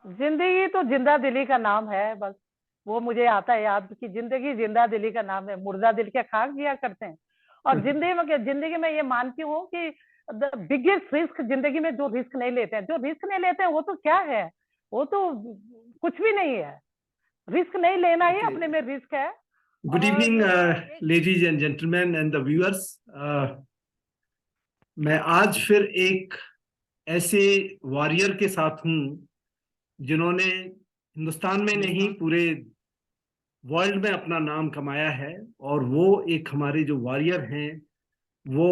जिंदगी तो जिंदा दिली का नाम है बस। वो मुझे आता है याद कि जिंदगी जिंदा दिली का नाम है, मुर्दा दिल क्या खाक दिया करते हैं। और जिंदगी में ये मानती हूँ कि द बिगेस्ट रिस्क जिंदगी में जो रिस्क नहीं लेते हैं, जो रिस्क नहीं लेते हैं वो तो क्या है, वो तो कुछ भी नहीं है। रिस्क नहीं लेना ही Okay. अपने में रिस्क है। Good और evening, एक ladies and gentlemen and the viewers. मैं आज फिर एक ऐसे वॉरियर के साथ हूं जिन्होंने हिंदुस्तान में नहीं पूरे वर्ल्ड में अपना नाम कमाया है। और वो एक हमारे जो वॉरियर हैं वो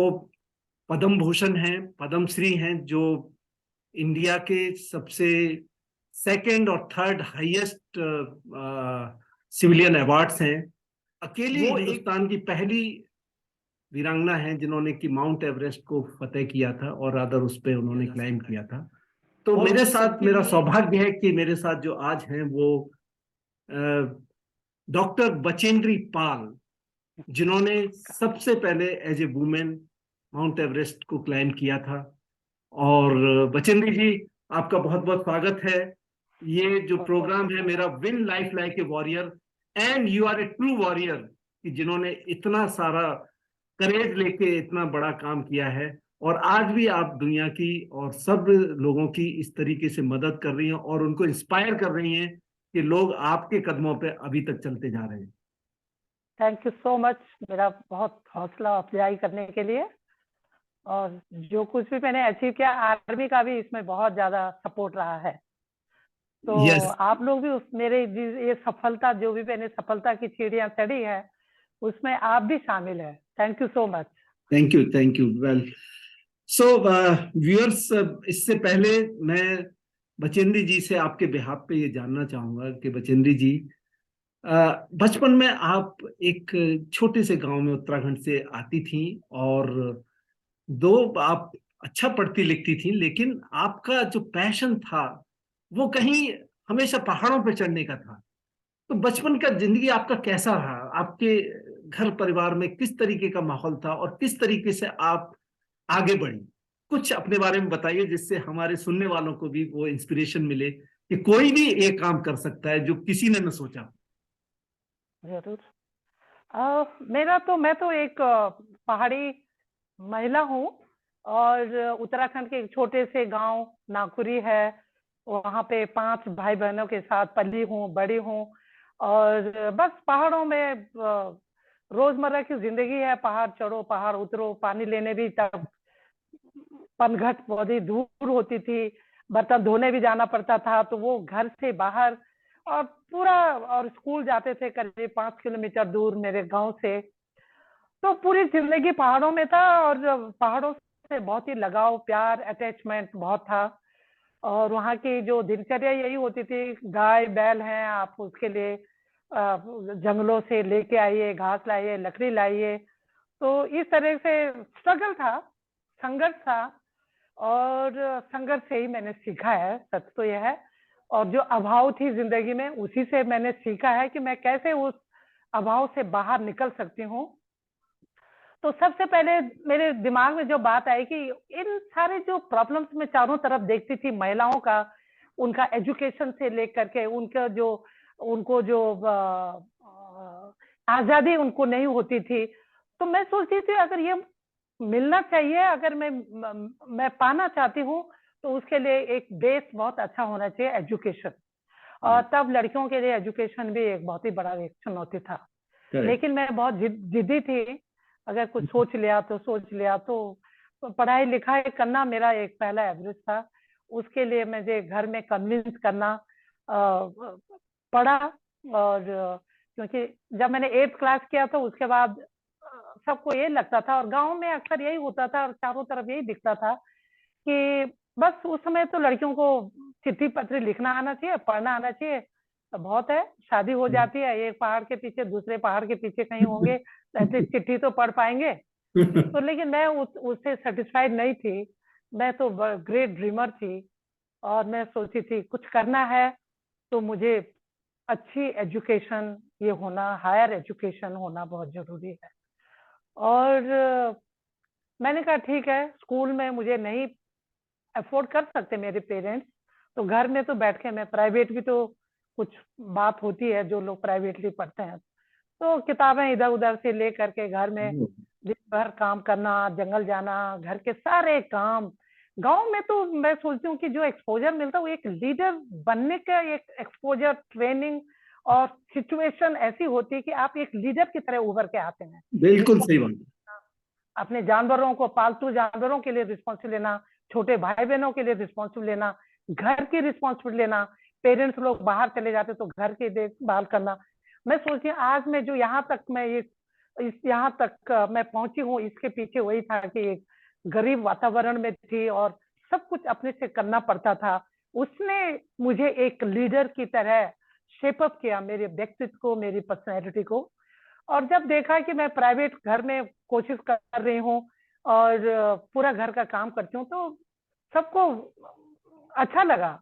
पद्म भूषण हैं, पद्म श्री हैं, जो इंडिया के सबसे सेकंड और थर्ड हाईएस्ट सिविलियन अवार्ड्स हैं। अकेली वो एक हिंदुस्तान की पहली वीरांगना है जिन्होंने कि माउंट एवरेस्ट को फतेह किया था और रादर उस पे उन्होंने क्लाइम किया था। तो वो मेरे साथ मेरा सौभाग्य है कि मेरे साथ जो आज हैं वो डॉक्टर बचेंद्री पाल, जिन्होंने सबसे पहले as a women mount Everest को क्लाइम किया था। और बचेंद्री जी, आपका बहुत बहुत स्वागत है। ये जो बहुत बहुत प्रोग्राम है मेरा शुक्रिया। Win life like a warrior, and you are a true warrior, कि जिन्होंने इतना सारा करेज लेके इतना बड़ा काम किया है। और आज भी आप दुनिया की और सब लोगों की इस तरीके से मदद कर रही हैं और उनको इंस्पायर कर रही हैं कि लोग आपके कदमों पे अभी तक चलते जा रहे हैं। थैंक यू सो मच मेरा बहुत हौसला अफजाई करने के लिए। और जो कुछ भी मैंने अचीव किया, आर्मी का भी इसमें बहुत ज्यादा सपोर्ट रहा है। तो यस। आप लोग भी उस मेरे ये सफलता, जो भी मैंने सफलता की सीढ़ियां चढ़ी है, उसमें आप भी शामिल है। Thank you so much. Thank you, thank you. Well, so viewers, इससे पहले मैं बचेंद्री जी से आपके बिहाफ पे ये जानना चाहूंगा कि बचेंद्री जी, बचपन में आप एक छोटे से गांव में उत्तराखंड से आती थी, और दो आप अच्छा पढ़ती लिखती थी, लेकिन आपका जो पैशन था वो कहीं हमेशा पहाड़ों पे चढ़ने का था। तो बचपन का जिंदगी आपका कैसा रहा? आपके घर परिवार में किस तरीके का माहौल था और किस तरीके से आप आगे बढ़ी? कुछ अपने बारे में बताइए जिससे हमारे सुनने वालों को भी वो इंस्पिरेशन मिले कि कोई भी एक काम कर सकता है जो किसी ने न सोचा। जरूर। मैं तो एक पहाड़ी महिला हूँ। और उत्तराखंड के एक छोटे से गांव नाकुरी है, वहाँ पे 5 भाई बहनों के साथ पली हूँ, बड़ी हूँ। और बस पहाड़ों में रोजमर्रा की जिंदगी है। पहाड़ चढ़ो, पहाड़ उतरो, पानी लेने भी तब पनघट बहुत ही दूर होती थी। बर्तन धोने भी जाना पड़ता था, तो वो घर से बाहर। और पूरा, और स्कूल जाते थे करीब 5 किलोमीटर दूर मेरे गांव से। तो पूरी जिंदगी पहाड़ों में था, और पहाड़ों से बहुत ही लगाव, प्यार, अटैचमेंट बहुत था। और वहाँ की जो दिनचर्या यही होती थी, गाय बैल हैं, आप उसके लिए जंगलों से लेके आइए, घास लाइए, लकड़ी लाइए। तो इस तरह से स्ट्रगल था, संघर्ष था। और संघर्ष से ही मैंने सीखा है, सच तो यह है। और जो अभाव थी जिंदगी में, उसी से मैंने सीखा है कि मैं कैसे उस अभाव से बाहर निकल सकती हूँ। तो सबसे पहले मेरे दिमाग में जो बात आई कि इन सारे जो प्रॉब्लम्स में चारों तरफ देखती थी, महिलाओं का, उनका एजुकेशन से लेकर के उनका जो, उनको जो आजादी उनको नहीं होती थी। तो मैं सोचती थी अगर ये मिलना चाहिए, अगर मैं पाना चाहती हूँ, तो उसके लिए एक बेस बहुत अच्छा होना चाहिए, एजुकेशन। और तब लड़कियों के लिए एजुकेशन भी एक बहुत ही बड़ा एक चुनौती था। करेक्ट। लेकिन मैं बहुत जिद्दी थी। अगर कुछ सोच लिया तो सोच लिया, तो पढ़ाई लिखाई करना मेरा एक पहला एवरेज था। उसके लिए मुझे घर में कन्विंस करना पड़ा। और क्योंकि जब मैंने 8th क्लास किया तो उसके बाद सबको ये लगता था, और गांव में अक्सर यही होता था और चारों तरफ यही दिखता था कि बस उस समय तो लड़कियों को चिट्ठी पत्री लिखना आना चाहिए, पढ़ना आना चाहिए, तो बहुत है, शादी हो जाती है, एक पहाड़ के पीछे दूसरे पहाड़ के पीछे कहीं होंगे, तो एटलीस्ट चिट्ठी तो पढ़ पाएंगे। तो लेकिन मैं उससे सेटिस्फाइड नहीं थी। मैं तो ग्रेट ड्रीमर थी। और मैं सोची थी कुछ करना है, तो मुझे अच्छी एजुकेशन, ये होना, हायर एजुकेशन होना बहुत जरूरी है। और मैंने कहा ठीक है, स्कूल में मुझे नहीं अफोर्ड कर सकते मेरे पेरेंट्स, तो घर में तो बैठ के मैं, प्राइवेट भी तो कुछ बात होती है जो लोग प्राइवेटली पढ़ते हैं, तो किताबें इधर उधर से ले करके घर में दिन भर काम करना, जंगल जाना, घर के सारे काम। गांव में तो मैं सोचती हूँ कि जो एक्सपोजर मिलता है वो एक लीडर बनने का एक एक्सपोजर, ट्रेनिंग और सिचुएशन ऐसी होती है कि आप एक लीडर की तरह उभर के आते हैं। बिल्कुल सही बात। अपने जानवरों को, पालतू जानवरों के लिए रिस्पॉन्सिबिलिटी लेना, छोटे भाई बहनों के लिए रिस्पॉन्सिबिलिटी लेना, घर की रिस्पॉन्सिबिलिटी लेना, पेरेंट्स लोग बाहर चले जाते तो घर की देखभाल करना। मैं सोचती हूँ आज मैं जो यहाँ तक मैं इस यहाँ तक मैं पहुंची हूँ, इसके पीछे वही था कि एक गरीब वातावरण में थी और सब कुछ अपने से करना पड़ता था। उसने मुझे एक लीडर की तरह शेपअप किया, मेरे व्यक्तित्व को, मेरी पर्सनैलिटी को। और जब देखा कि मैं प्राइवेट घर में कोशिश कर रही हूँ और पूरा घर का काम करती हूँ, तो सबको अच्छा लगा।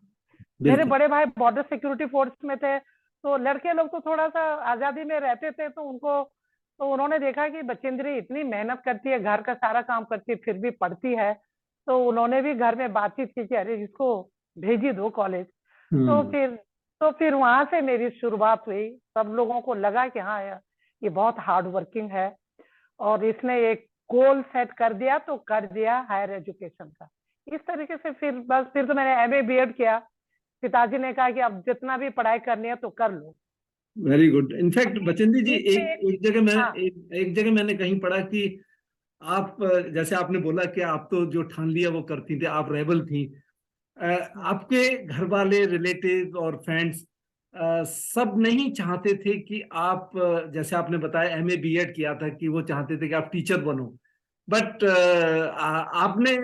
मेरे बिल्कुल बड़े भाई बॉर्डर सिक्योरिटी फोर्स में थे, तो लड़के लोग तो थोड़ा सा आजादी में रहते थे, तो उन्होंने देखा कि बचेंद्री इतनी मेहनत करती है, घर का सारा काम करती है, फिर भी पढ़ती है। तो उन्होंने भी घर में बातचीत की कि अरे इसको भेज ही दो कॉलेज। तो हम्म फिर तो फिर वहां से मेरी शुरुआत हुई। सब लोगों को लगा कि हाँ यार, ये बहुत हार्ड वर्किंग है और इसने एक गोल सेट कर दिया, तो कर दिया हायर एजुकेशन का। इस तरीके से फिर बस, फिर तो मैंने एमए बीएड किया। पिताजी ने कहा कि अब जितना भी पढ़ाई करनी है तो कर लो। Very good. इनफैक्ट अभी बचेंद्री जी, बीच में एक जगह मैं हाँ एक जगह मैंने कहीं पढ़ा कि आप, जैसे आपने बोला कि आप तो जो ठान लिया वो करती थी, आप रेबल थी। आपके घर वाले, रिलेटिव और फ्रेंड्स सब नहीं चाहते थे कि आप, जैसे आपने बताया एमए बीएड किया था, कि वो चाहते थे कि आप टीचर बनो। बट आपने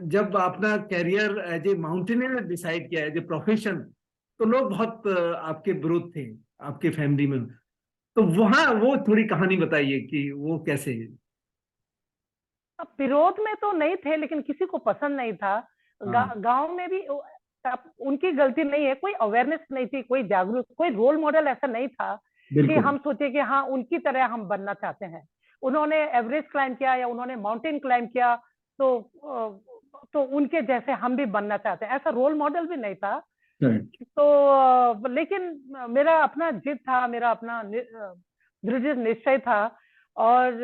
जब अपना career as a mountaineer decide किया, एज ए प्रोफेशन, तो लोग बहुत आपके विरुद्ध थे आपके फैमिली में। तो वहां वो थोड़ी कहानी बताइए कि वो कैसे। अब विरोध में तो नहीं थे, लेकिन किसी को पसंद नहीं था। हाँ गांव में भी उनकी गलती नहीं है, कोई अवेयरनेस नहीं थी, कोई जागरूक, कोई रोल मॉडल ऐसा नहीं था कि बिल्कुल। हम सोचे कि हाँ उनकी तरह हम बनना चाहते हैं। उन्होंने एवरेस्ट क्लाइम किया या उन्होंने माउंटेन क्लाइम किया, तो उनके जैसे हम भी बनना चाहते हैं, ऐसा रोल मॉडल भी नहीं था। करेक्ट। तो लेकिन मेरा अपना जिद था, मेरा अपना दृढ़ निश्चय था। और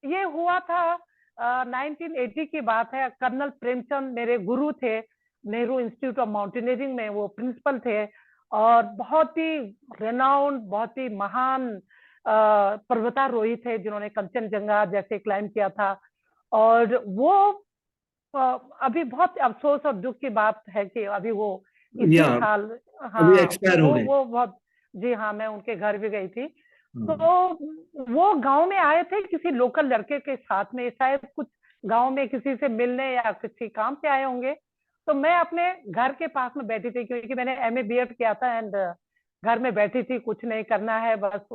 ये हुआ था 1980 की बात है। कर्नल प्रेमचंद मेरे गुरु थे, नेहरू इंस्टीट्यूट ऑफ माउंटेनियरिंग में वो प्रिंसिपल थे, और बहुत ही रेनाउंड, बहुत ही महान पर्वतारोही थे जिन्होंने कंचनजंगा जैसे क्लाइम किया था। और वो अभी बहुत अफसोस और दुख की बात है कि अभी वो या इसी साल, अभी हाँ एक्सपायर हो गए। वो बहुत, जी हाँ, मैं उनके घर भी गई थी। तो हाँ, वो गांव में आए थे किसी लोकल लड़के के साथ में, शायद कुछ गांव में किसी से मिलने या किसी काम से आए होंगे। तो मैं अपने घर के पास में बैठी थी, क्योंकि मैंने एमए बीएड किया था, एंड घर में बैठी थी, कुछ नहीं करना है, बस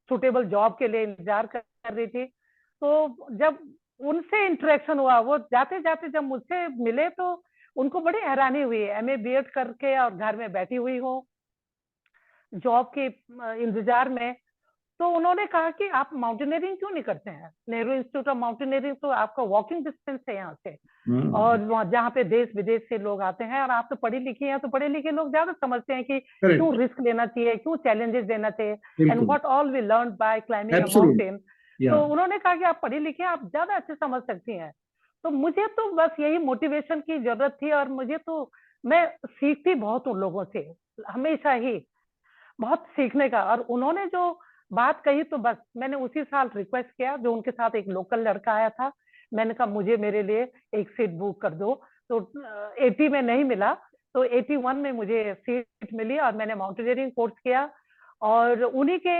सुटेबल जॉब के लिए इंतजार कर रही थी। तो जब उनसे इंटरेक्शन हुआ, वो जाते जाते जब मुझसे मिले, तो उनको बड़ी हैरानी हुई, एमए बीएड करके और घर में बैठी हुई हो जॉब के इंतजार में। तो उन्होंने कहा कि आप माउंटेनियरिंग क्यों नहीं करते हैं? नेहरू इंस्टीट्यूट ऑफ माउंटेनियरिंग तो आपका वॉकिंग डिस्टेंस है यहाँ से, हाँ, और जहाँ पे देश विदेश से लोग आते हैं, और आप तो पढ़ी लिखी हैं, तो पढ़े लिखे लोग ज्यादा समझते हैं कि क्यों करेक्ट। रिस्क लेना चाहिए, क्यों चैलेंजेस देना चाहिए, एंड बिल्कुल। What all we learn by climbing a absolute. Mountain. या तो उन्होंने कहा कि आप पढ़ी लिखी हैं, आप ज्यादा अच्छे समझ सकती हैं। तो मुझे तो बस यही मोटिवेशन की जरूरत थी, और मुझे तो, मैं सीखती बहुत उन लोगों से, हमेशा ही बहुत सीखने का। और उन्होंने जो बात कही, तो बस मैंने उसी साल रिक्वेस्ट किया, जो उनके साथ एक लोकल लड़का आया था, मैंने कहा मुझे मेरे लिए एक सीट बुक कर दो। तो 80 में नहीं मिला, तो 81 में मुझे सीट मिली, और मैंने माउंटेनियरिंग कोर्स किया। और उन्हीं के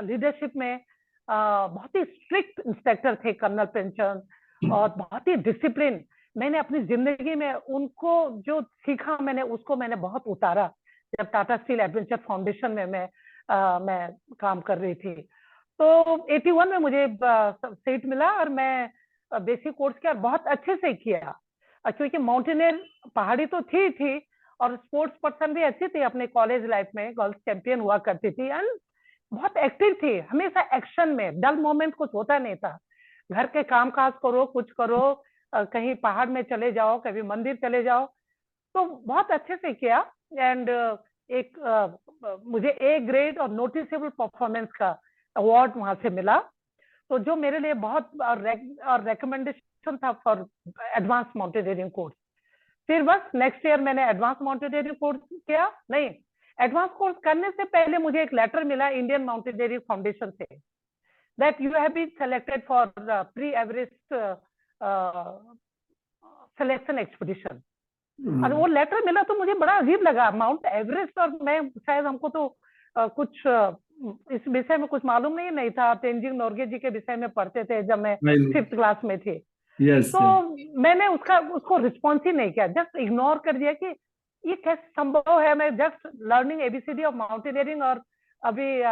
लीडरशिप में बहुत ही स्ट्रिक्ट इंस्पेक्टर थे कर्नल प्रेमचंद, और बहुत ही डिसिप्लिन। मैंने अपनी जिंदगी में उनको जो सीखा, मैंने उसको मैंने बहुत उतारा जब टाटा स्टील एडवेंचर फाउंडेशन में मैं काम कर रही थी। तो 81 में मुझे सीट मिला, और मैं बेसिक कोर्स किया, बहुत अच्छे से किया। क्योंकि माउंटेनियर पहाड़ी तो थी, और स्पोर्ट्स पर्सन भी अच्छी थी, अपने कॉलेज लाइफ में गर्ल्स चैंपियन हुआ करती थी, एंड बहुत एक्टिव थी, हमेशा एक्शन में, डल मोमेंट कुछ होता नहीं था। घर के काम काज करो, कुछ करो, कहीं पहाड़ में चले जाओ, कभी मंदिर चले जाओ, तो बहुत अच्छे से किया। एंड एक मुझे ए ग्रेड और नोटिसेबल परफॉर्मेंस का अवार्ड वहां से मिला, तो जो मेरे लिए बहुत और रिकमेंडेशन था फॉर एडवांस माउंटेनियरिंग कोर्स। फिर बस नेक्स्ट ईयर मैंने एडवांस माउंटेनियरिंग कोर्स किया। नहीं, एडवांस कोर्स करने से पहले मुझे एक लेटर मिला इंडियन माउंटेनियरिंग फाउंडेशन से, that you have been selected for pre Everest selection expedition. और वो लेटर मिला तो मुझे बड़ा अजीब लगा, माउंट एवरेस्ट, और मैं शायद हमको तो कुछ इस विषय में कुछ मालूम नहीं था। तेंजिंग नोर्गे जी के विषय में पढ़ते थे जब मैं 5th क्लास में थी। तो मैंने उसको रिस्पॉन्स ही नहीं किया, जस्ट इग्नोर कर दिया कि ये कैसे संभव है, मैं just learning A B C D of mountaineering और अभी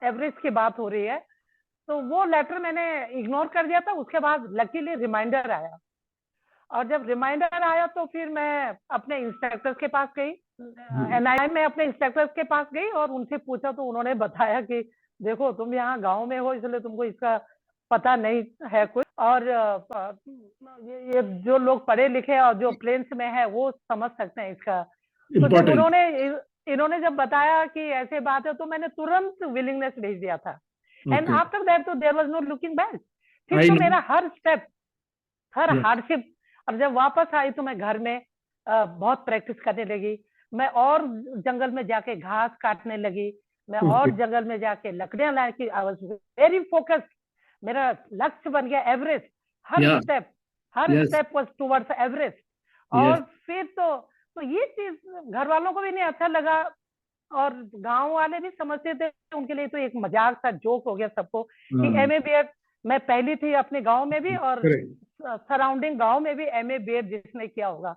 एवरेस्ट की बात हो रही है। तो वो लेटर मैंने इग्नोर कर दिया था। उसके बाद लकीली रिमाइंडर आया, और जब रिमाइंडर आया तो फिर मैं अपने इंस्ट्रक्टर्स के पास गई, एनआई में अपने इंस्ट्रक्टर्स के पास गई और उनसे पूछा, तो उन्होंने बताया कि देखो तुम यहाँ गांव में हो इसलिए तुमको इसका पता नहीं है कुछ, और ये जो लोग पढ़े लिखे और जो प्लेन्स में है वो समझ सकते हैं इसका। तो जब इन्होंने जब बताया कि ऐसे बात है, तो मैंने तुरंत विलिंगनेस भेज दिया था। एंड आफ्टर दैट तो there was no looking back. फिर तो मेरा हर स्टेप, हर हार्डशिप, और जब वापस आई तो मैं घर में बहुत प्रैक्टिस करने लगी। मैं और जंगल में जाके घास काटने लगी, मैं और जंगल में जाके लकड़ियां लाने की, आई वाज वेरी फोकस्ड। मेरा लक्ष्य बन गया Everest. Her step was towards Everest. और फिर तो ये चीज घर वालों को भी नहीं अच्छा लगा, और गांव वाले भी समझते थे, उनके लिए तो एक मजाक था, जोक हो गया सबको कि एमए बीएड मैं पहली थी अपने गांव में भी, और सराउंडिंग गांव में भी एमए बीएड जिसने किया होगा।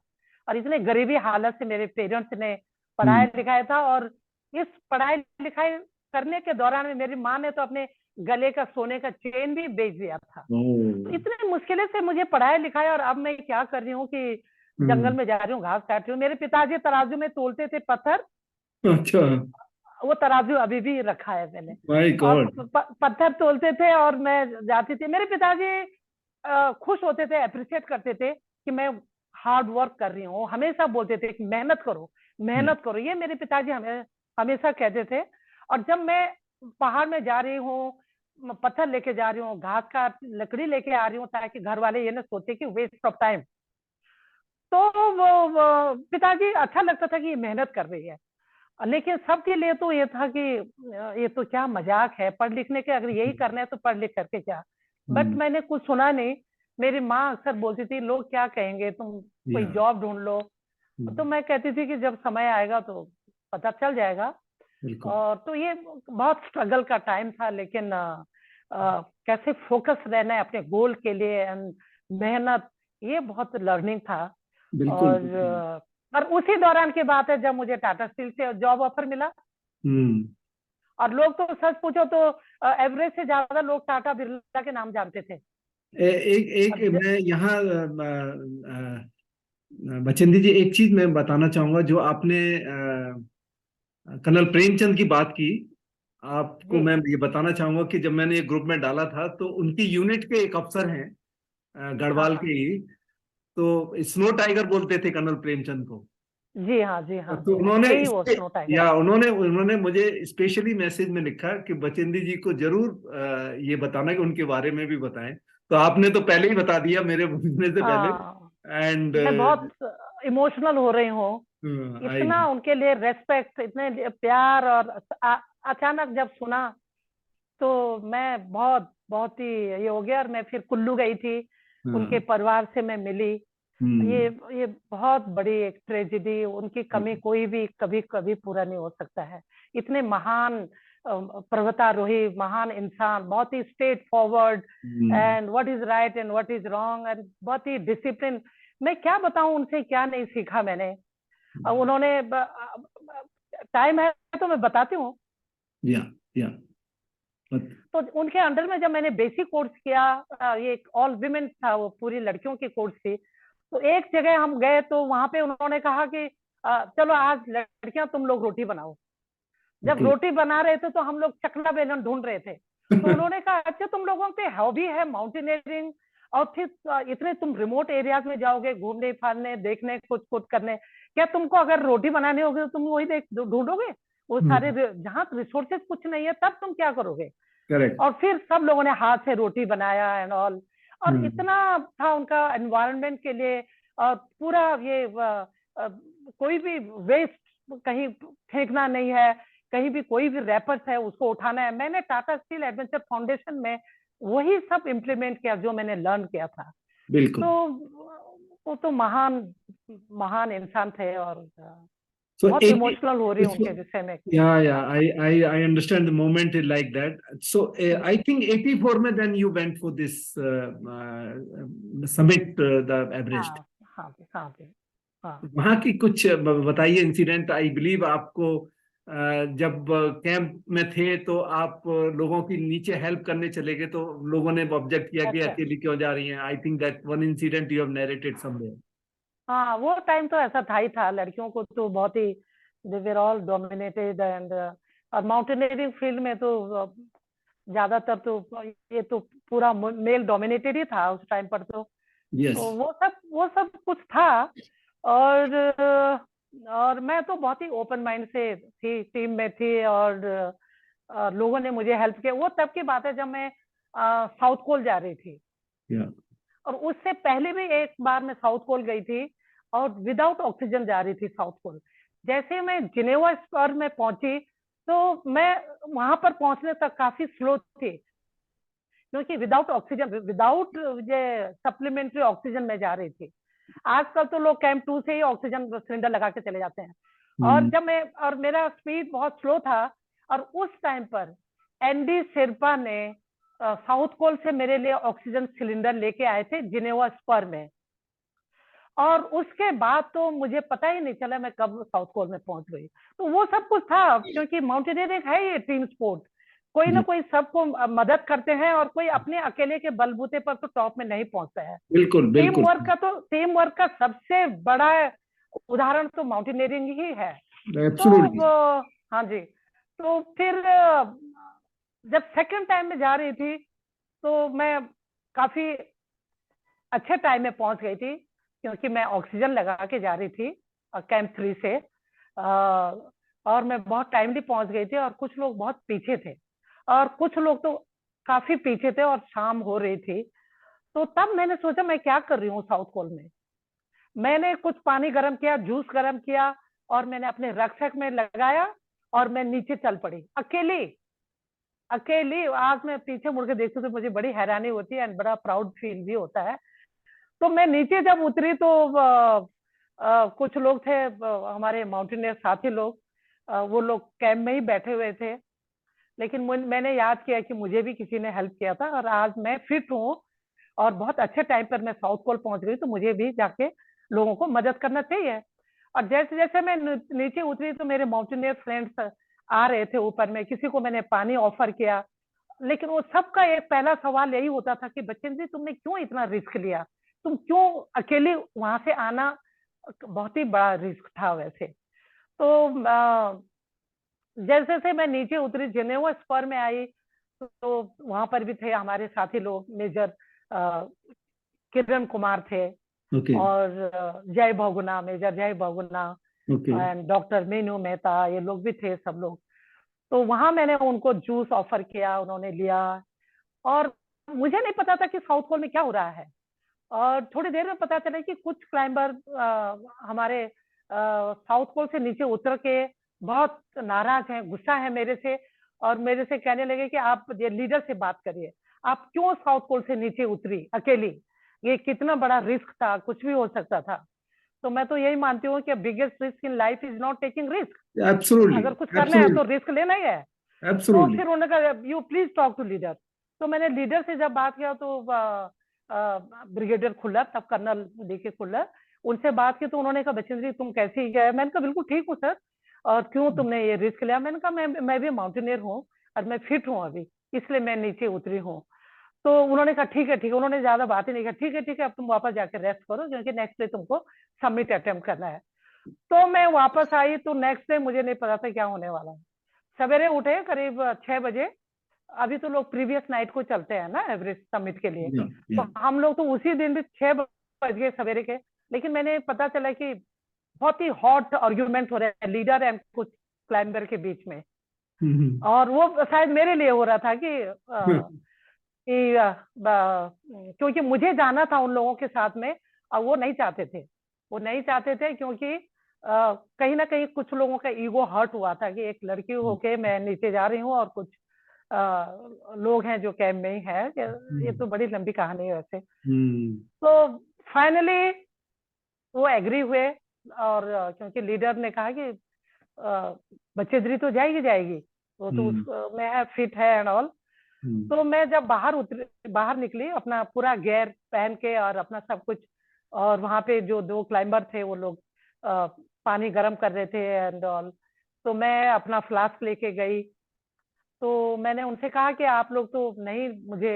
और इतने गरीबी हालत से मेरे पेरेंट्स ने पढ़ाया लिखाया था, और इस पढ़ाई लिखाई करने के दौरान में मेरी माँ ने तो अपने गले का सोने का चेन भी बेच दिया था। तो इतने मुश्किल से मुझे पढ़ाया लिखाया, और अब मैं क्या कर रही हूँ कि जंगल में जा रही हूँ, घास काट रही हूँ। मेरे पिताजी तराजू में तोलते थे पत्थर। अच्छा। वो तराजू अभी भी रखा है मैंने। और पत्थर तोलते थे और मैं जाती थी। मेरे पिताजी खुश होते थे, अप्रिशिएट करते थे कि मैं हार्ड वर्क कर रही हूँ। हमेशा बोलते थे कि मेहनत करो, मेहनत करो, ये मेरे पिताजी हमें हमेशा कहते थे। और जब मैं पहाड़ में जा रही हूँ, पत्थर लेके जा रही हूँ, घास का लकड़ी लेके आ रही हूँ, ताकि घर वाले ये ना सोचे कि वेस्ट ऑफ टाइम, तो वो पिताजी अच्छा लगता था कि ये मेहनत कर रही है। लेकिन सबके लिए तो ये था कि ये तो क्या मजाक है, पढ़ लिखने के अगर यही करना है तो पढ़ लिख करके क्या। बट मैंने कुछ सुना नहीं। मेरी माँ अक्सर बोलती थी लोग क्या कहेंगे, तुम कोई जॉब ढूंढ लो। तो मैं कहती थी कि जब समय आएगा तो पता चल जाएगा। और तो ये बहुत स्ट्रगल का टाइम था, लेकिन कैसे फोकस रहना है अपने गोल के लिए, एंड मेहनत, ये बहुत लर्निंग था। और उसी दौरान की बात है जब मुझे टाटा स्टील से जॉब ऑफर मिला। और लोग तो सच पूछो तो एवरेज से ज्यादा लोग टाटा बिरला के नाम जानते थे। मैं यहाँ बचेंद्री जी एक चीज मैं बताना चाहूंगा, जो आपने कर्नल प्रेमचंद की बात की, आपको मैं ये बताना चाहूंगा कि जब मैंने ये ग्रुप में डाला था तो उनकी यूनिट के एक अफसर हैं गढ़वाल के ही, तो स्नो टाइगर बोलते थे कर्नल प्रेमचंद को। जी हाँ, जी हाँ। तो उन्होंने मुझे स्पेशली मैसेज में लिखा कि बचेंद्री जी को जरूर ये बताना कि उनके बारे में भी बताएं। तो आपने तो पहले ही बता दिया मेरे बोलने से पहले। एंड मैं बहुत इमोशनल हो रही हूँ, इतना उनके लिए रेस्पेक्ट, इतने प्यार। और अचानक जब सुना तो मैं बहुत बहुत ही ये हो गया। और मैं फिर कुल्लू गई थी, उनके परिवार से मैं मिली। ये बहुत बड़ी एक ट्रेजेडी, उनकी कमी कोई भी कभी कभी पूरा नहीं हो सकता है। इतने महान पर्वतारोही, महान इंसान, बहुत ही straightforward, and what is right and what is wrong, and बहुत ही डिसिप्लिन। मैं क्या बताऊं उनसे क्या नहीं सीखा मैंने। उन्होंने, टाइम है तो मैं बताती हूँ। तो उनके अंडर में जब मैंने बेसिक कोर्स किया, ये ऑल विमेन था, वो पूरी लड़कियों की कोर्स थी। तो एक जगह हम गए तो वहां पे उन्होंने कहा कि चलो आज लड़कियां तुम लोग रोटी बनाओ। जब रोटी बना रहे थे तो हम लोग चकला बेलन ढूंढ रहे थे। तो उन्होंने कहा अच्छा तुम लोगों के हॉबी है माउंटेनियरिंग, और फिर इतने तुम रिमोट एरियाज में जाओगे घूमने फिरने देखने कुछ कुछ करने, क्या तुमको अगर रोटी बनानी होगी तो तुम वही देख ढूंढोगे, वो सारे जहाँ रिसोर्सेज कुछ नहीं है तब तुम क्या करोगे। करेक्ट। और फिर सब लोगों ने हाथ से रोटी बनाया एंड ऑल, और इतना था उनका एनवायरनमेंट के लिए। और पूरा ये कोई भी वेस्ट कहीं फेंकना नहीं है, कहीं भी कोई भी रैपर्स है उसको उठाना है। मैंने टाटा स्टील एडवेंचर फाउंडेशन में वही सब इम्प्लीमेंट किया जो मैंने लर्न किया था। बिल्कुल। तो वो तो महान महान इंसान थे, और So बहुत 80, इमोशनल हो रही हूँ उनके विषय में। I understand the moment is like that. So I think 84 में then you went for this summit, the Everest. हाँ हाँ हाँ हाँ। वहाँ की कुछ बताइए इंसिडेंट। आई बिलीव आपको जब कैंप में थे तो आप लोगों की नीचे हेल्प करने चले गए तो लोगों ने ऑब्जेक्ट किया कि अच्छा, अकेली क्यों जा रही हैं। I think that one incident you have narrated somewhere. हाँ वो टाइम तो ऐसा था ही था, लड़कियों को तो बहुत ही दे वर ऑल डोमिनेटेड एंड, और माउंटेनियरिंग फील्ड में तो ज्यादातर तो ये तो पूरा मेल डोमिनेटेड ही था उस टाइम पर। यस। तो वो सब कुछ था। और और मैं तो बहुत ही ओपन माइंड से थी, टीम में थी, और लोगों ने मुझे हेल्प किया। वो तब की बात है जब मैं साउथ कोल जा रही थी, या और उससे पहले भी एक बार मैं साउथ पोल गई थी और विदाउट ऑक्सीजन जा रही थी साउथ पोल। जैसे मैं जिनेवा स्क्वायर में पहुंची तो मैं वहां पर पहुंचने तक काफी स्लो थी, क्योंकि विदाउट ऑक्सीजन, विदाउट ये सप्लीमेंट्री ऑक्सीजन में जा रही थी। आजकल तो लोग कैंप 2 से ही ऑक्सीजन सिलेंडर लगा के चले जाते हैं। और मेरा स्पीड बहुत स्लो था, और उस टाइम पर एनडी शेरपा ने साउथ पोल से मेरे लिए ऑक्सीजन सिलेंडर लेके आए थे जिनेवा स्क्वायर में। और उसके बाद तो मुझे पता ही नहीं चला मैं कब साउथ पोल में पहुंच गई। तो वो सब कुछ था, क्योंकि माउंटेनियरिंग है ये टीम स्पोर्ट, कोई ना कोई सबको मदद करते हैं, और कोई अपने अकेले के बलबूते पर तो टॉप में नहीं पहुंचता है। बिल्कुल बिल्कुल। टीम वर्क का सबसे बड़ा उदाहरण तो माउंटेनियरिंग ही है। एब्सोल्युटली। तो हाँ जी। तो फिर जब सेकंड टाइम में जा रही थी तो मैं काफी अच्छे टाइम में पहुंच गई थी, क्योंकि मैं ऑक्सीजन लगा के जा रही थी कैंप 3 से। और मैं बहुत टाइमली पहुंच गई थी, और कुछ लोग बहुत पीछे थे, और कुछ लोग तो काफी पीछे थे, और शाम हो रही थी। तो तब मैंने सोचा मैं क्या कर रही हूँ साउथ पोल में। मैंने कुछ पानी गर्म किया, जूस गर्म किया, और मैंने अपने रक्सैक में लगाया, और मैं नीचे चल पड़ी अकेली अकेली। आज मैं पीछे मुड़ के देखती हूँ तो मुझे बड़ी हैरानी होती है, एंड बड़ा प्राउड फील भी होता है। तो मैं नीचे जब उतरी तो कुछ लोग थे, हमारे माउंटेनियर साथी लोग, वो लोग कैंप में ही बैठे हुए थे। लेकिन मैंने याद किया कि मुझे भी किसी ने हेल्प किया था, और आज मैं फिट हूँ, और बहुत अच्छे टाइम पर मैं साउथ पोल पहुंच गई, तो मुझे भी जाके लोगों को मदद करना चाहिए। और जैसे जैसे मैं नीचे उतरी तो मेरे माउंटेनियर फ्रेंड्स आ रहे थे ऊपर में, किसी को मैंने पानी ऑफर किया। लेकिन वो सबका एक पहला सवाल यही होता था कि बच्चन जी तुमने क्यों इतना रिस्क लिया, तुम क्यों अकेले वहां से आना, बहुत ही बड़ा रिस्क था वैसे। तो जैसे जैसे मैं नीचे उतरी जिनेवा स्क्वायर में आई, तो वहां पर भी थे हमारे साथी लोग, मेजर किरण कुमार थे, ओके और जय बहुगुणा, मेजर जय Bahuguna, okay. And doctor Meenu Mehta, ये लोग भी थे सब लोग। तो वहां मैंने उनको जूस ऑफर किया, उन्होंने लिया। और मुझे नहीं पता था कि साउथ पोल में क्या हो रहा है। और थोड़ी देर में पता चला कि कुछ क्लाइंबर हमारे साउथ पोल से नीचे उतर के बहुत नाराज हैं, गुस्सा है मेरे से, और मेरे से कहने लगे कि आप ये लीडर से बात करिए, आप क्यों साउथ पोल से नीचे उतरी अकेली, ये कितना बड़ा रिस्क था, कुछ भी हो सकता था। तो मैं तो यही मानती हूँ कि biggest risk in life is not taking risk. Absolutely अगर कुछ करना है तो एब्सोल्युटली रिस्क लेना ही है। तो एब्सोल्युटली। फिर उन्होंने कहा you please talk to leader. तो मैंने लीडर से जब बात किया तो ब्रिगेडियर खुल्लर, तब कर्नल डीके खुल्लर, उनसे बात की तो उन्होंने कहा बच्चन जी तुम कैसे गए। मैंने कहा बिल्कुल ठीक हूँ सर, और क्यों तुमने ये रिस्क लिया। मैंने कहा मैं भी माउंटेनियर हूँ, और मैं फिट हूँ अभी, इसलिए मैं नीचे उतरी हूँ। तो उन्होंने कहा ठीक है ठीक है, उन्होंने ज्यादा बात ही नहीं कहा, ठीक है अब तुम वापस जाकर रेस्ट करो, क्योंकि नेक्स्ट डे तुमको सबमिट अटेम्प्ट करना है। तो मैं वापस आई तो नेक्स्ट डे मुझे नहीं पता था क्या होने वाला है। सवेरे उठे करीब 6 बजे, अभी तो लोग प्रीवियस नाइट को चलते हैं ना एवरेस्ट समिट के लिए। या तो हम लोग तो उसी दिन भी 6 बज गए सवेरे के। लेकिन मैंने पता चला कि बहुत ही हॉट आर्ग्यूमेंट हो रहे हैं लीडर एंड कुछ क्लाइंबर के बीच में। और वो शायद मेरे लिए हो रहा था क्योंकि मुझे जाना था उन लोगों के साथ में, और वो नहीं चाहते थे। वो नहीं चाहते थे क्योंकि कहीं ना कहीं कुछ लोगों का ईगो हर्ट हुआ था कि एक लड़की होके मैं नीचे जा रही हूँ और कुछ लोग हैं जो कैंप में ही है। ये तो बड़ी लंबी कहानी है वैसे। तो फाइनली वो एग्री हुए, और क्योंकि लीडर ने कहा कि बच्चेदरी तो जाएगी जाएगी, वो तो उसमें है, फिट है एंड ऑल। तो मैं जब बाहर निकली अपना पूरा गियर पहन के और अपना सब कुछ, और वहां पे जो 2 क्लाइंबर थे वो लोग पानी गर्म कर रहे थे एंड ऑल। तो मैं अपना फ्लास्क लेके गई। तो मैंने उनसे कहा कि आप लोग तो नहीं मुझे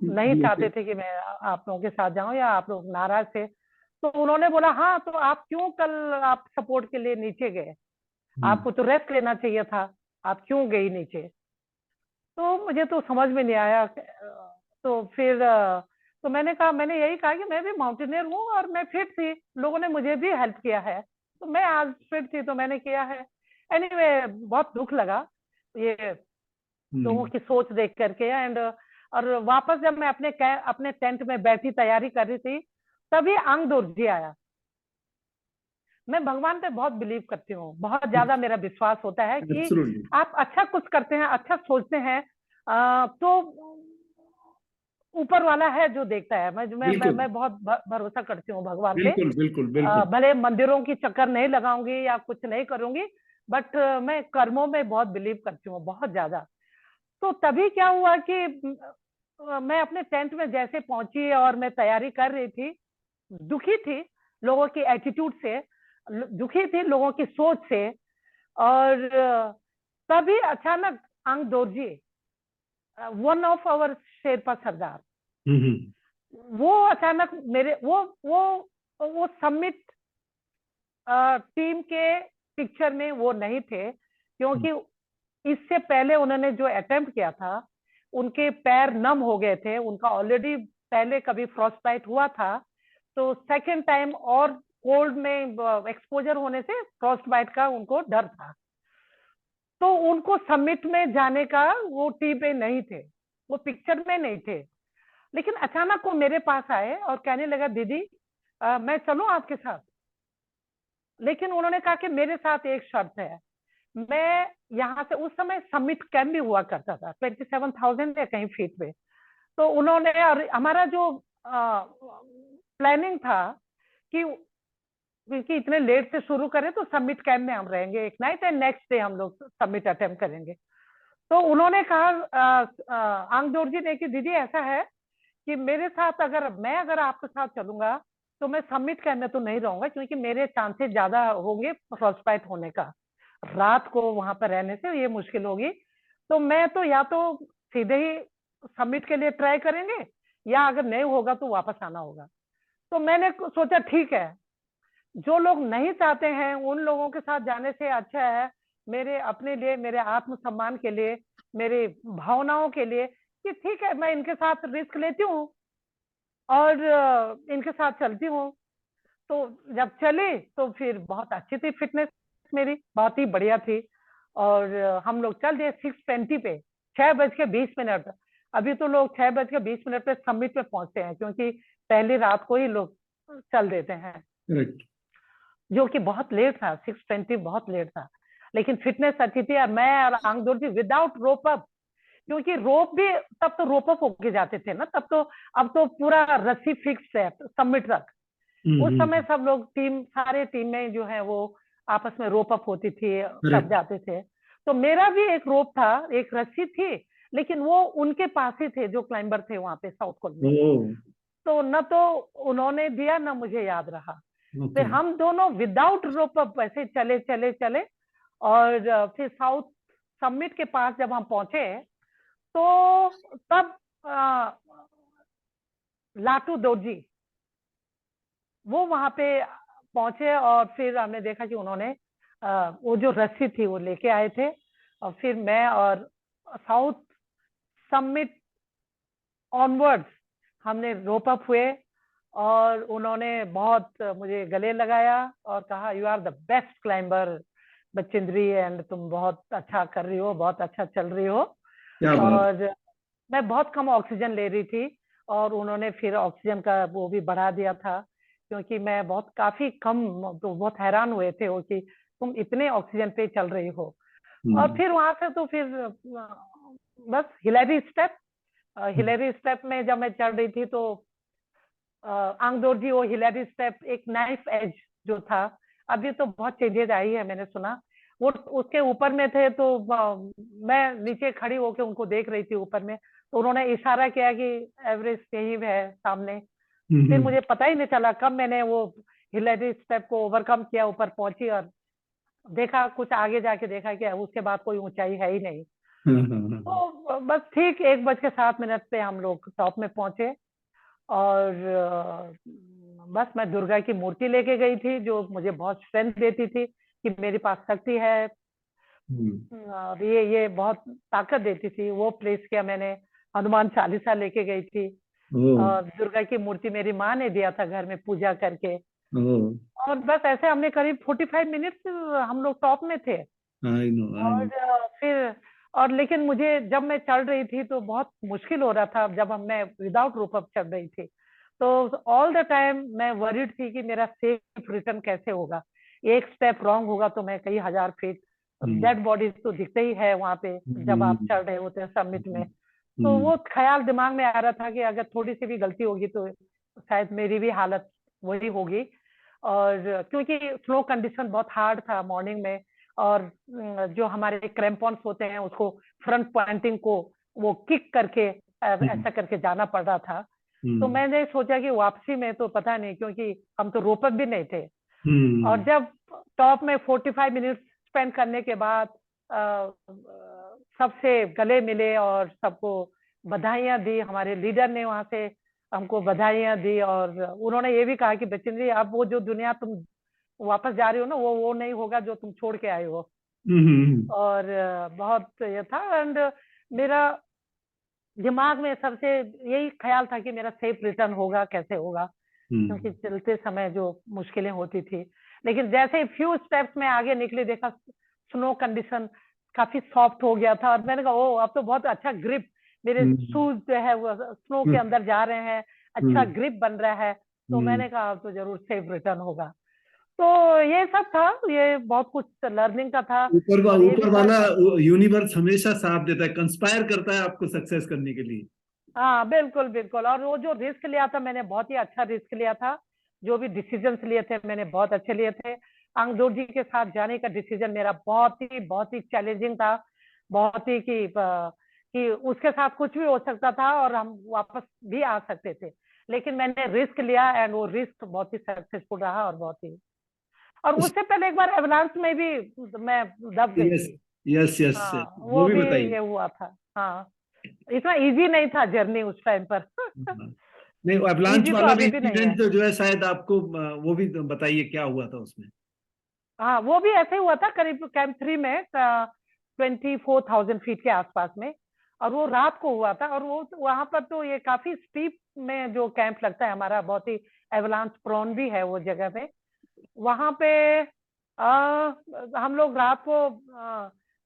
नहीं चाहते थे कि मैं आप लोगों के साथ जाऊं, या आप लोग नाराज थे। तो उन्होंने बोला हाँ तो आप क्यों कल आप सपोर्ट के लिए नीचे गए, आपको तो रेस्ट लेना चाहिए था, आप क्यों गई नीचे। तो मुझे तो समझ में नहीं आया। तो फिर तो मैंने कहा, मैंने यही कहा कि मैं भी माउंटेनियर हूँ और मैं फिट थी, लोगों ने मुझे भी हेल्प किया है, तो मैं आज फिट थी तो मैंने किया है। एनीवे बहुत दुख लगा ये लोगों की सोच देख करके। एंड और वापस जब मैं अपने टेंट में बैठी तैयारी कर रही थी, तभी आंग दोरजी आया। मैं भगवान पे बहुत बिलीव करती हूँ, बहुत ज्यादा मेरा विश्वास होता है कि एब्सोल्युटली, आप अच्छा कुछ करते हैं, अच्छा सोचते हैं, तो ऊपर वाला है जो देखता है। बिल्कुल मैं बहुत भरोसा करती हूँ भगवान पे। बिल्कुल बिल्कुल बिल्कुल। भले मंदिरों की चक्कर नहीं लगाऊंगी या कुछ नहीं करूंगी, बट मैं कर्मों में बहुत बिलीव करती हूँ, बहुत ज्यादा। तो तभी क्या हुआ कि मैं अपने टेंट में जैसे पहुंची और मैं तैयारी कर रही थी, दुखी थी लोगों की एटीट्यूड से, दुखी थी लोगों की सोच से। और तभी अचानक Ang Dorji, one of our Sherpa sardar, वो अचानक मेरे वो समिट टीम के पिक्चर में वो नहीं थे, क्योंकि इससे पहले उन्होंने जो अटेम्प्ट किया था उनके पैर नम हो गए थे, उनका ऑलरेडी पहले कभी फ्रॉस्ट बाइट हुआ था। तो सेकेंड टाइम और कोल्ड में एक्सपोजर होने से फ्रॉस्ट बाइट का उनको डर था, तो उनको समिट में जाने का वो टीम पे नहीं थे, वो पिक्चर में नहीं थे। लेकिन अचानक वो मेरे पास आए और कहने लगा दीदी मैं चलूं आपके साथ। लेकिन उन्होंने कहा कि मेरे साथ एक शर्त है, मैं यहाँ से, उस समय समिट कैंप भी हुआ करता था 27,000 या कहीं फीट पे। तो उन्होंने, और हमारा जो प्लानिंग था कि क्योंकि इतने लेट से शुरू करें तो समिट कैंप में हम रहेंगे एक नाइट एंड नेक्स्ट डे हम लोग समिट अटेम्प्ट करेंगे। तो उन्होंने कहा आंगदोर जी ने कि दीदी ऐसा है कि मेरे साथ अगर आपके साथ चलूंगा तो मैं समिट कैंप में तो नहीं रहूंगा, क्योंकि मेरे चांसेस ज्यादा होंगे फ्रॉस्टबाइट होने का, रात को वहां पर रहने से ये मुश्किल होगी। तो मैं तो या तो सीधे ही समिट के लिए ट्राई करेंगे, या अगर नहीं होगा तो वापस आना होगा। तो मैंने सोचा ठीक है, जो लोग नहीं चाहते हैं उन लोगों के साथ जाने से अच्छा है मेरे अपने लिए, मेरे आत्मसम्मान के लिए, मेरी भावनाओं के लिए, कि ठीक है मैं इनके साथ रिस्क लेती हूँ और इनके साथ चलती हूँ। तो जब चले तो फिर बहुत अच्छी थी फिटनेस, मेरी बहुत ही बढ़िया थी। और हम लोग चल दिए 6:20 पे, 6:20। अभी तो लोग 6:20 पे समिट पे पहुंचते हैं, क्योंकि पहली रात को ही लोग चल देते हैं, करेक्ट। जो कि बहुत लेट था, 6:20 बहुत लेट था। लेकिन फिटनेस अच्छी थी, और मैं और आंगदोर जी विदाउट रोप अप, क्योंकि रोप भी तब तो रोप अप होके जाते थे ना, तब तो, अब तो पूरा रस्सी फिक्स है समिट तक। उस समय सब लोग सारे टीम में जो है वो आपस में रोप अप होती थी, सब करेक्ट। जाते थे। तो मेरा भी एक रोप था, एक रस्सी थी, लेकिन वो उनके पास ही थे जो क्लाइंबर थे वहां पे साउथ कोल में। ओ, तो न तो उन्होंने दिया न मुझे याद रहा। फिर ओके। हम दोनों विदाउट रोप अप वैसे चले चले चले, और फिर साउथ समिट के पास जब हम पहुंचे तो तब लाटू दोरजी वो वहां पे पहुंचे, और फिर हमने देखा कि उन्होंने वो जो रस्सी थी वो लेके आए थे, और फिर मैं और साउथ समिट ऑनवर्ड्स हमने रोप अप हुए, और उन्होंने बहुत मुझे गले लगाया और कहा you are the best climber Bachendri, and तुम बहुत अच्छा कर रही हो, बहुत अच्छा चल रही हो। क्या बात। और मैं बहुत कम ऑक्सीजन ले रही थी, और उन्होंने फिर ऑक्सीजन का वो भी बढ़ा दिया था, क्योंकि मैं बहुत काफी कम, तो बहुत हैरान हुए थे वो कि तुम इतने ऑक्सीजन पे चल रही हो। और हम्म फिर वहां से तो फिर बस हिलेरी स्टेप, हिलेरी स्टेप में जब मैं चढ़ रही थी तो आंगदोर जी, वो हिलेरी स्टेप एक नाइफ एज जो था, अभी तो बहुत चेंजेस आई है मैंने सुना, वो उसके ऊपर में थे, तो मैं नीचे खड़ी होकर उनको देख रही थी ऊपर में, तो उन्होंने इशारा किया कि एवरेस्ट यही है सामने। फिर हम्म मुझे पता ही नहीं चला कब मैंने वो हिलेरी स्टेप को ओवरकम किया, ऊपर पहुंची, और देखा कुछ आगे जाके देखा कि उसके बाद कोई ऊंचाई है ही नहीं। तो बस ठीक 1:07 पे हम लोग टॉप में पहुंचे, और बस मैं दुर्गा की मूर्ति लेके गई थी, जो मुझे बहुत स्ट्रेंथ देती थी कि मेरे पास शक्ति है, हम्म, और ये बहुत ताकत देती थी। वो प्लेस किया मैंने, हनुमान चालीसा लेके गई थी, ओ और दुर्गा की मूर्ति मेरी माँ ने दिया था घर में पूजा करके। ओ और बस ऐसे हमने करीब 45 मिनट्स हम लोग टॉप में थे। आई नो आई और नो। फिर, और लेकिन मुझे जब मैं चढ़ रही थी तो बहुत मुश्किल हो रहा था, जब मैं विदाउट रोप अप चढ़ रही थी, तो ऑल द टाइम मैं वरीड थी कि मेरा सेफ रिटर्न कैसे होगा। एक स्टेप रॉन्ग होगा तो मैं कई हजार फीट, हम्म डेड बॉडीज तो दिखते ही है वहां पे जब आप हम्म चढ़ रहे होते हैं समिट में। तो हम्म वो ख्याल दिमाग में आ रहा था कि अगर थोड़ी सी भी गलती होगी तो शायद मेरी भी हालत वही होगी। और क्योंकि स्नो कंडीशन बहुत हार्ड था मॉर्निंग में, और जो हमारे क्रैम्पॉन्स होते हैं उसको फ्रंट पॉइंटिंग को वो किक करके हम्म ऐसा करके जाना पड़ रहा था। तो हम्म मैंने सोचा कि वापसी में तो पता नहीं, क्योंकि हम तो रोपअप भी नहीं थे। और हम्म जब टॉप में 45 मिनट स्पेंड करने के बाद सबसे गले मिले और सबको बधाइयां दी, हमारे लीडर ने वहां से हमको बधाइयां दी, और उन्होंने ये भी कहा कि बच्चन जी, अब वो जो दुनिया तुम वापस जा रही हो ना, वो नहीं होगा जो तुम छोड़ के आए हो। हम्म और बहुत ये था, एंड मेरा दिमाग में सबसे यही ख्याल था कि मेरा सेफ रिटर्न होगा, कैसे होगा, क्योंकि हम्म चलते समय जो मुश्किलें होती थी। लेकिन जैसे ही फ्यू स्टेप्स में आगे निकले, देखा स्नो कंडीशन काफी सॉफ्ट हो गया था, और मैंने कहा ओ अब तो बहुत अच्छा ग्रिप, मेरे हम्म शूज जो है वो स्नो के अंदर जा रहे हैं, अच्छा हम्म ग्रिप बन रहा है। तो हम्म। मैंने कहा अब तो जरूर सेफ रिटर्न होगा। तो ये सब था, ये बहुत कुछ लर्निंग का था। और ये भी ऊपर था, वाला यूनिवर्स हमेशा साथ देता है, कंस्पायर करता है आपको सक्सेस करने के लिए। हाँ बिल्कुल बिल्कुल। और वो जो रिस्क लिया था मैंने, बहुत ही अच्छा रिस्क लिया था। जो भी डिसीजंस लिए थे मैंने बहुत अच्छे लिए थे। अंगदोर जी के साथ जाने का डिसीजन मेरा बहुत ही चैलेंजिंग था। बहुत ही कि उसके साथ कुछ भी हो सकता था और हम वापस भी आ सकते थे। लेकिन मैंने रिस्क लिया, एंड वो रिस्क बहुत ही सक्सेसफुल रहा, और बहुत ही। और उससे पहले एक बार एवलांस में भी मैं दब गई यस थी। यस यस, हाँ वो वो भी भी बताइए। ये हुआ था। हाँ, इतना इजी नहीं था जर्नी उस टाइम पर। हाँ। नहीं, अवलांच इजी तो वाला भी अभी भी नहीं है। इंसिडेंट जो है शायद आपको वो भी बताइए क्या हुआ था उसमें। हाँ वो भी ऐसे ही हुआ था, करीब कैंप 3 में 24,000 फीट के आसपास में। और वो रात को हुआ था, और वो वहां पर तो ये काफी स्टीप में जो कैंप लगता है हमारा, बहुत ही एवलांस प्रोन भी है वो जगह पे। वहां पे हम लोग रात को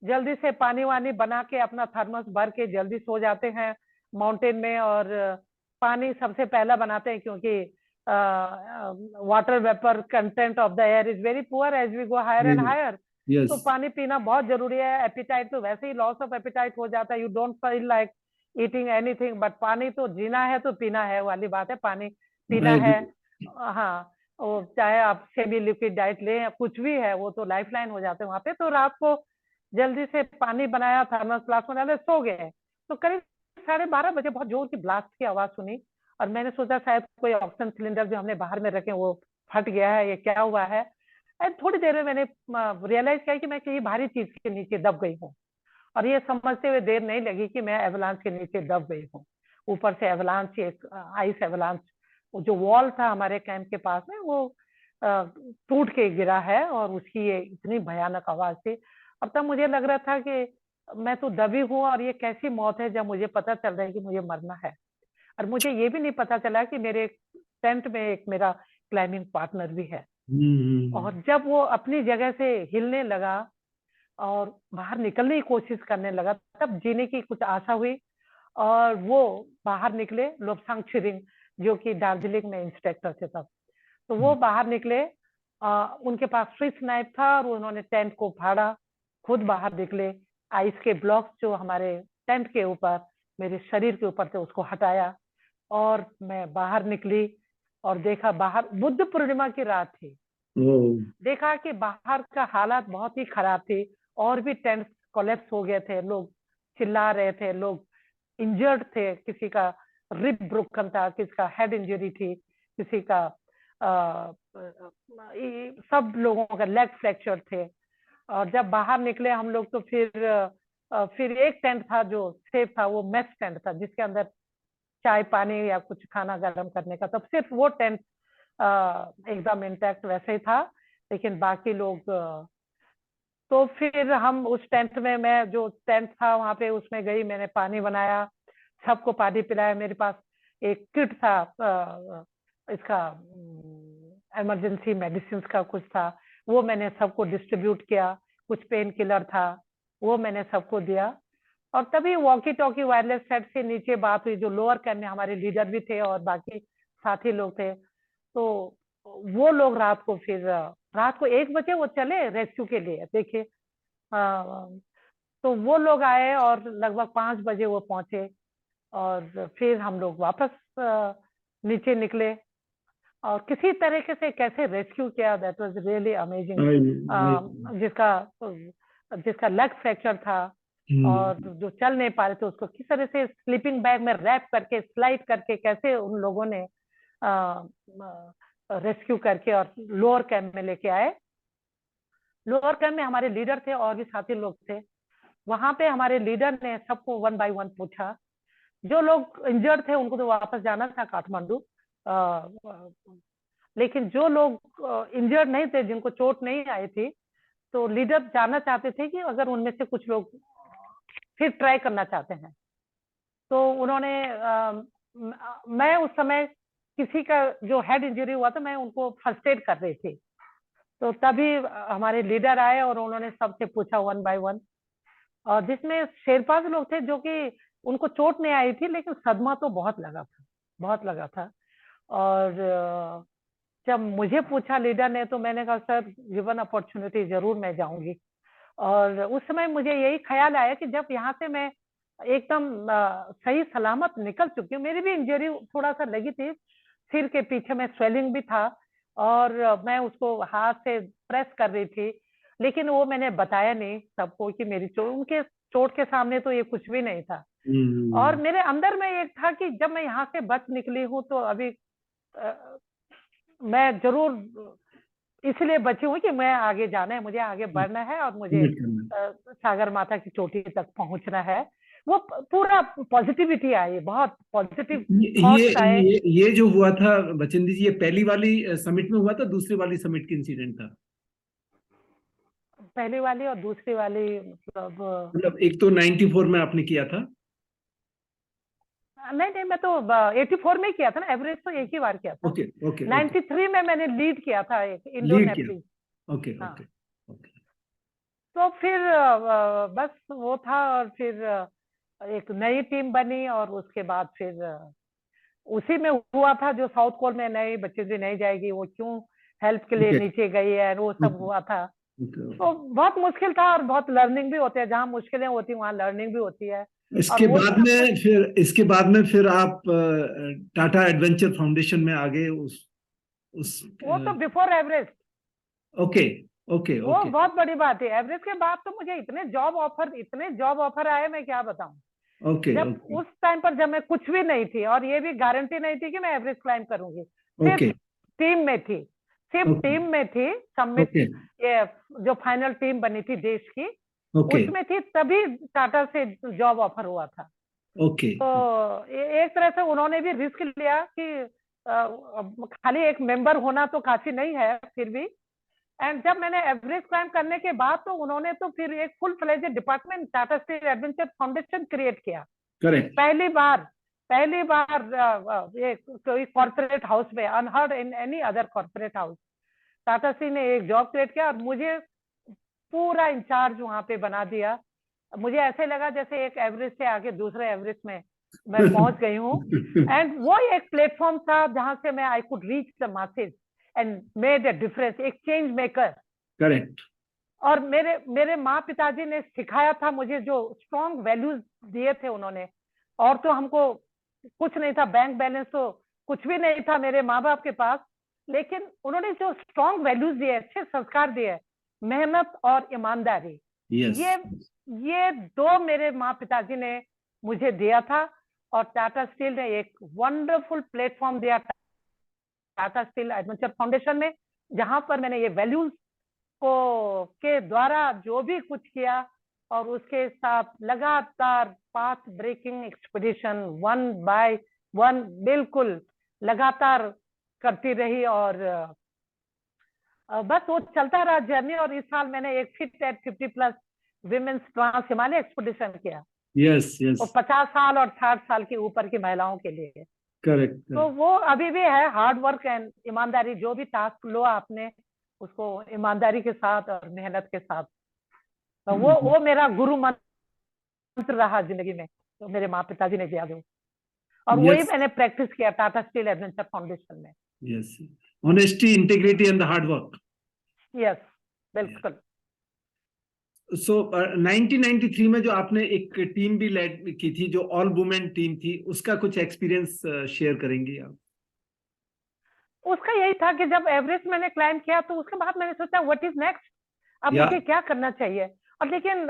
जल्दी से पानी वानी बना के अपना थर्मस भर के जल्दी सो जाते हैं माउंटेन में। और पानी सबसे पहला बनाते हैं, क्योंकि water vapour content of the air is very poor as we go higher and higher. Yes. तो पानी पीना बहुत जरूरी है। एपिटाइट तो वैसे ही लॉस ऑफ एपिटाइट हो जाता है, you don't feel like eating anything, but पानी तो जीना है तो पीना है वाली बात है, पानी पीना आई है। एग्री। हाँ, वो चाहे आप सेमी लिक्विड डाइट लें या कुछ भी है, वो तो लाइफ लाइन हो जाते हैं वहां पे। तो रात को जल्दी से पानी बनाया, थर्मस फ्लास्क में डाले, सो गए। तो करीब 12:30 बजे बहुत जोर की ब्लास्ट की आवाज सुनी, और मैंने सोचा शायद कोई ऑक्सीजन सिलेंडर जो हमने बाहर में रखे वो फट गया है, ये क्या हुआ है। एंड थोड़ी देर में मैंने रियलाइज किया कि मैं किसी भारी चीज के नीचे दब गई हूँ। और ये समझते हुए देर नहीं लगी कि मैं एवलांच के नीचे दब गई हूँ। ऊपर से एवलांच, एक आइस एवलांच, जो वॉल था हमारे कैंप के पास में, वो टूट के गिरा है, और उसकी ये इतनी भयानक आवाज थी। अब तब मुझे लग रहा था कि मैं तो दबी हूँ, और ये कैसी मौत है जब मुझे पता चल रहा है कि मुझे मरना है। और मुझे ये भी नहीं पता चला कि मेरे टेंट में एक मेरा क्लाइंबिंग पार्टनर भी है। और जब वो अपनी जगह से हिलने लगा और बाहर निकलने की कोशिश करने लगा, तब जीने की कुछ आशा हुई। और वो बाहर निकले, लोब्सांग छिरिंग, जो कि दार्जिलिंग में इंस्ट्रक्टर थे तब, तो वो बाहर निकले। उनके पास स्विच नाइफ था और उन्होंने टेंट को फाड़ा, खुद बाहर निकले। आइस के ब्लॉक्स जो हमारे टेंट के ऊपर, मेरे शरीर के ऊपर थे, उसको हटाया। और मैं बाहर निकली और देखा, बाहर बुद्ध पूर्णिमा की रात थी। देखा कि बाहर का हालात बहुत ही खराब थी, और भी टेंट कोलैप्स हो गए थे, लोग चिल्ला रहे थे, लोग इंजर्ड थे, किसी का रिब ब्रोकन था, किसी का हेड इंजरी थी, किसी का सब लोगों का लेग फ्रैक्चर थे। और जब बाहर निकले हम लोग, तो फिर एक टेंट था जो सेफ था, वो मेस टेंट था, जिसके अंदर चाय पानी या कुछ खाना गर्म करने का, तब सिर्फ वो टेंट एकदम इंटैक्ट वैसे ही था। लेकिन बाकी लोग तो फिर हम उस टेंट में, मैं जो टेंट था वहां पे उसमें गई, मैंने पानी बनाया, सबको पानी पिलाया। मेरे पास एक किट था, इसका इमरजेंसी मेडिसिन का कुछ था, वो मैंने सबको डिस्ट्रीब्यूट किया। कुछ पेन किलर था, वो मैंने सबको दिया। और तभी वॉकी टॉकी वायरलेस सेट से नीचे बात हुई, जो लोअर कैंप में हमारे लीडर भी थे और बाकी साथी लोग थे। तो वो लोग रात को 1 बजे वो चले रेस्क्यू के लिए, देखिए। तो वो लोग आए और लगभग 5 बजे वो पहुंचे। और फिर हम लोग वापस नीचे निकले, और किसी तरीके से कैसे रेस्क्यू किया, दैट वाज रियली अमेजिंग। जिसका जिसका लेग फ्रैक्चर था और जो चल नहीं पा रहे थे, उसको किस तरह से स्लीपिंग बैग में रैप करके, स्लाइड करके, कैसे उन लोगों ने रेस्क्यू करके और लोअर कैंप में लेके आए। लोअर कैंप में हमारे लीडर थे और भी साथी लोग थे। वहां पे हमारे लीडर ने सबको 1 बाय 1 पूछा। जो लोग इंजर्ड थे उनको तो वापस जाना था काठमांडू, लेकिन जो लोग इंजर्ड नहीं थे, जिनको चोट नहीं आई थी, तो लीडर जानना चाहते थे कि अगर उनमें से कुछ लोग फिर ट्राई करना चाहते हैं। तो उन्होंने मैं उस समय किसी का जो हेड इंजरी हुआ था, मैं उनको फर्स्ट एड कर रही थी। तो तभी हमारे लीडर आए और उन्होंने सबसे पूछा 1 बाय 1। और जिसमें शेरपा के लोग थे, जो कि उनको चोट नहीं आई थी, लेकिन सदमा तो बहुत लगा था, बहुत लगा था। और जब मुझे पूछा लीडर ने, तो मैंने कहा सर, गिवन अपॉर्चुनिटी जरूर मैं जाऊंगी। और उस समय मुझे यही ख्याल आया कि जब यहाँ से मैं एकदम सही सलामत निकल चुकी हूँ, मेरी भी इंजरी थोड़ा सा लगी थी, सिर के पीछे में स्वेलिंग भी था, और मैं उसको हाथ से प्रेस कर रही थी, लेकिन वो मैंने बताया नहीं सबको कि मेरी चोट, उनके चोट के सामने तो ये कुछ भी नहीं था। और मेरे अंदर में एक था कि जब मैं यहाँ से बच निकली हूँ, तो अभी मैं जरूर इसलिए बची हूँ कि मैं आगे जाना है, मुझे आगे बढ़ना है, और मुझे सागर माता की चोटी तक पहुंचना है। वो पूरा पॉजिटिविटी आई, बहुत पॉजिटिव थॉट्स आए। ये जो हुआ था बचेंद्री जी, ये पहली वाली समिट में हुआ था, दूसरी वाली समिट की इंसिडेंट था? पहली वाली और दूसरी वाली मतलब एक तो 94 में आपने किया था? नहीं नहीं, मैं तो 84 में किया था ना, एवरेज तो एक ही बार किया था। Okay okay. 93 में मैंने लीड किया था एक इंडो लीड नेपली। किया, ओके हाँ। Okay okay. तो फिर बस वो था, और फिर एक नई टीम बनी, और उसके बाद फिर उसी में हुआ था जो साउथ कोल में, नई बच्चे भी नहीं जाएगी, वो क्यों हेल्प के लिए नीचे गई है, वो सब हुआ था। तो बहुत मुश्किल था, और बहुत लर्निंग भी होती है, जहाँ मुश्किलें होती है वहाँ लर्निंग भी होती है। और वो इसके बाद में फिर आप टाटा एडवेंचर फाउंडेशन में आ गए, उस वो तो बिफोर एवरेस्ट। ओके ओके वो ओके बहुत बड़ी बात है। एवरेस्ट के बाद तो मुझे इतने जॉब ऑफर आए, मैं क्या बताऊं। ओके जब ओके उस टाइम पर जब मैं कुछ भी नहीं थी, और ये भी गारंटी नहीं थी कि मैं एवरेस्ट क्लाइम करूंगी, सिर्फ ओके टीम में थी, सिर्फ ओके टीम में थी। सबमिट, ओके ये जो फाइनल टीम बनी थी देश की, ओके उसमें थी, तभी टाटा से जॉब ऑफर हुआ था। ओके तो एक तरह से उन्होंने भी रिस्क लिया कि खाली एक मेंबर होना तो काफी नहीं है, फिर भी एंड जब मैंने एवरेस्ट क्लाइम करने के बाद तो उन्होंने तो फिर एक full fledged department Tata steel adventure foundation create किया। करेक्ट। पहली बार ये कोई कॉर्पोरेट हाउस में, unheard in any other corporate house, Tata steel ने एक जॉब क्रिएट किया और मुझे पूरा इंचार्ज वहां पे बना दिया। मुझे ऐसे लगा जैसे एक एवरेस्ट से आगे दूसरे एवरेस्ट में मैं पहुंच गई हूँ। एंड वो एक प्लेटफॉर्म था जहां से मैं I could reach the masses and made a difference, एक चेंज मेकर। करेक्ट। और मेरे माँ पिताजी ने सिखाया था मुझे, जो स्ट्रॉन्ग वैल्यूज दिए थे उन्होंने। और तो हमको कुछ नहीं था, बैंक बैलेंस तो कुछ भी नहीं था मेरे माँ बाप के पास, लेकिन उन्होंने जो स्ट्रॉन्ग वैल्यूज दिए, अच्छे संस्कार दिए, मेहनत और ईमानदारी, यस। ये दो मेरे माँ पिताजी ने मुझे दिया था। और टाटा स्टील ने एक वंडरफुल प्लेटफॉर्म दिया, टाटा स्टील एडवेंचर फाउंडेशन में, जहां पर मैंने ये वैल्यूज को के द्वारा जो भी कुछ किया, और उसके साथ लगातार पाथ ब्रेकिंग एक्सपीडिशन 1 by 1 बिल्कुल लगातार करती रही। और बस वो चलता रहा जर्नी। और इस साल मैंने एक fit at 50+ women's trans Himalaya expedition किया। Yes yes. वो 50 साल और 60 साल के ऊपर की महिलाओं के लिए। करेक्ट। तो वो अभी भी है, हार्ड वर्क एंड ईमानदारी, जो भी टास्क लो आपने उसको ईमानदारी के साथ और मेहनत के साथ। तो वो मेरा गुरु मंत्र रहा जिंदगी में, तो मेरे माँ पिताजी ने दिया दो, और वही मैंने प्रैक्टिस किया टाटा स्टील एडवेंचर फाउंडेशन में। Yes, honesty, integrity and the hard work. Yes, बिल्कुल। सो 1993 में जो आपने एक टीम भी लीड की थी, जो ऑल वुमेन टीम थी, उसका कुछ एक्सपीरियंस शेयर करेंगी आप? उसका यही था कि जब एवरेस्ट मैंने क्लाइम किया तो उसके बाद मैंने सोचा व्हाट इज नेक्स्ट, अब मुझे क्या करना चाहिए। और लेकिन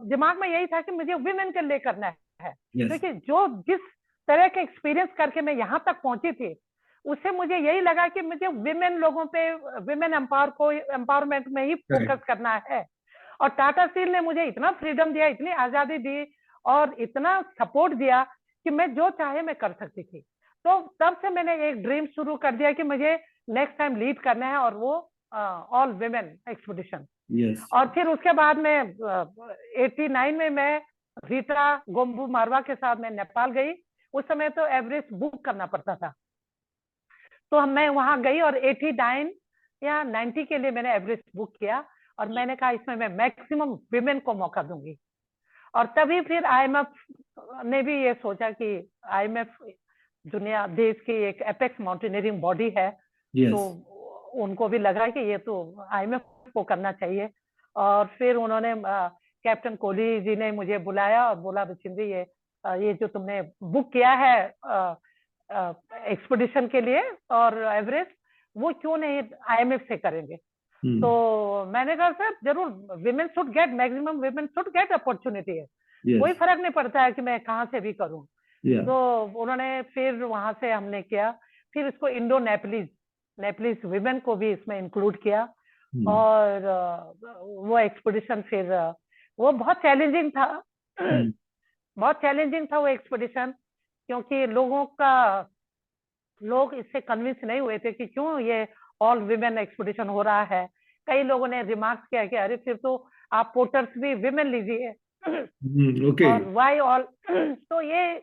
दिमाग में यही था कि मुझे वुमेन के लिए करना है, क्योंकि जो जिस तरह के एक्सपीरियंस करके मैं यहाँ तक पहुंची थी, उससे मुझे यही लगा कि मुझे विमेन लोगों पे, विमेन एम्पावरमेंट में ही फोकस करना है। और टाटा स्टील ने मुझे इतना फ्रीडम दिया, इतनी आजादी दी और इतना सपोर्ट दिया कि मैं जो चाहे मैं कर सकती थी। तो तब से मैंने एक ड्रीम शुरू कर दिया कि मुझे नेक्स्ट टाइम लीड करना है, और वो ऑल विमेन एक्सपीडिशन। और फिर उसके बाद में 89 में मैं रीटा गोम्बू मारवा के साथ मैं नेपाल गई। उस समय तो एवरेस्ट बुक करना पड़ता था, तो मैं वहां गई और 89 या 90 के लिए मैंने एवरेस्ट बुक किया। और मैंने कहा इसमें मैं मैक्सिमम विमेन को मौका दूंगी। और तभी फिर IMF ने भी ये सोचा कि IMF दुनिया देश की एक एपेक्स माउंटेनियरिंग बॉडी है, तो उनको भी लगा कि ये तो IMF को करना चाहिए। और फिर उन्होंने कैप्टन कोहली जी ने मुझे बुलाया और बोला, बचिंद्री ये जो तुमने बुक किया है एक्सपीडिशन के लिए और एवरेस्ट, वो क्यों नहीं IMF से करेंगे। तो मैंने कहा सर जरूर, women should get, maximum women should get opportunity है, कोई फर्क नहीं पड़ता है कि मैं कहाँ से भी करूं। तो उन्होंने फिर वहां से हमने किया, फिर इसको इंडो नेपलीज विमेन को भी इसमें इंक्लूड किया। और वो एक्सपीडिशन फिर वो बहुत चैलेंजिंग था बहुत चैलेंजिंग था वो एक्सपीडिशन, क्योंकि लोग इससे कन्विंस नहीं हुए थे कि क्यों ये ऑल विमेन एक्सपीडिशन हो रहा है। कई लोगों ने रिमार्क्स किया कि अरे फिर तो आप पोर्टर्स भी विमेन लीजिए, और वाई ऑल। तो ये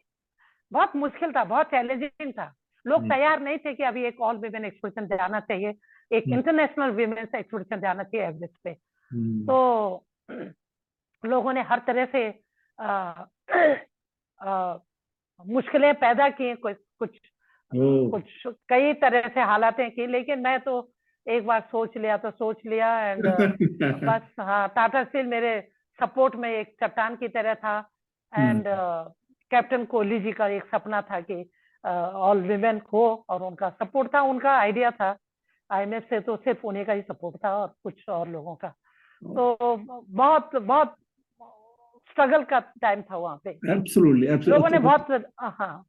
बहुत मुश्किल था, बहुत चैलेंजिंग था। लोग तैयार नहीं थे कि अभी एक ऑल विमेन एक्सपीडिशन जाना चाहिए, एक इंटरनेशनल विमेन एक्सपीडिशन जाना चाहिए एवरेस्ट पे। तो लोगों ने हर तरह से मुश्किलें पैदा की, कुछ कई तरह से हालातें की, लेकिन मैं तो एक बार सोच लिया एंड बस। हाँ, टाटा स्टील मेरे सपोर्ट में एक चट्टान की तरह था। एंड कैप्टन कोहली जी का एक सपना था कि ऑल विमेन हो, और उनका सपोर्ट था, उनका आइडिया था। IMF से तो सिर्फ उन्हीं का ही सपोर्ट था और कुछ और लोगों का। तो बहुत बहुत स्ट्रगल का टाइम था वहां पे। एब्सोल्युटली लोगों ने बहुत। हाँ,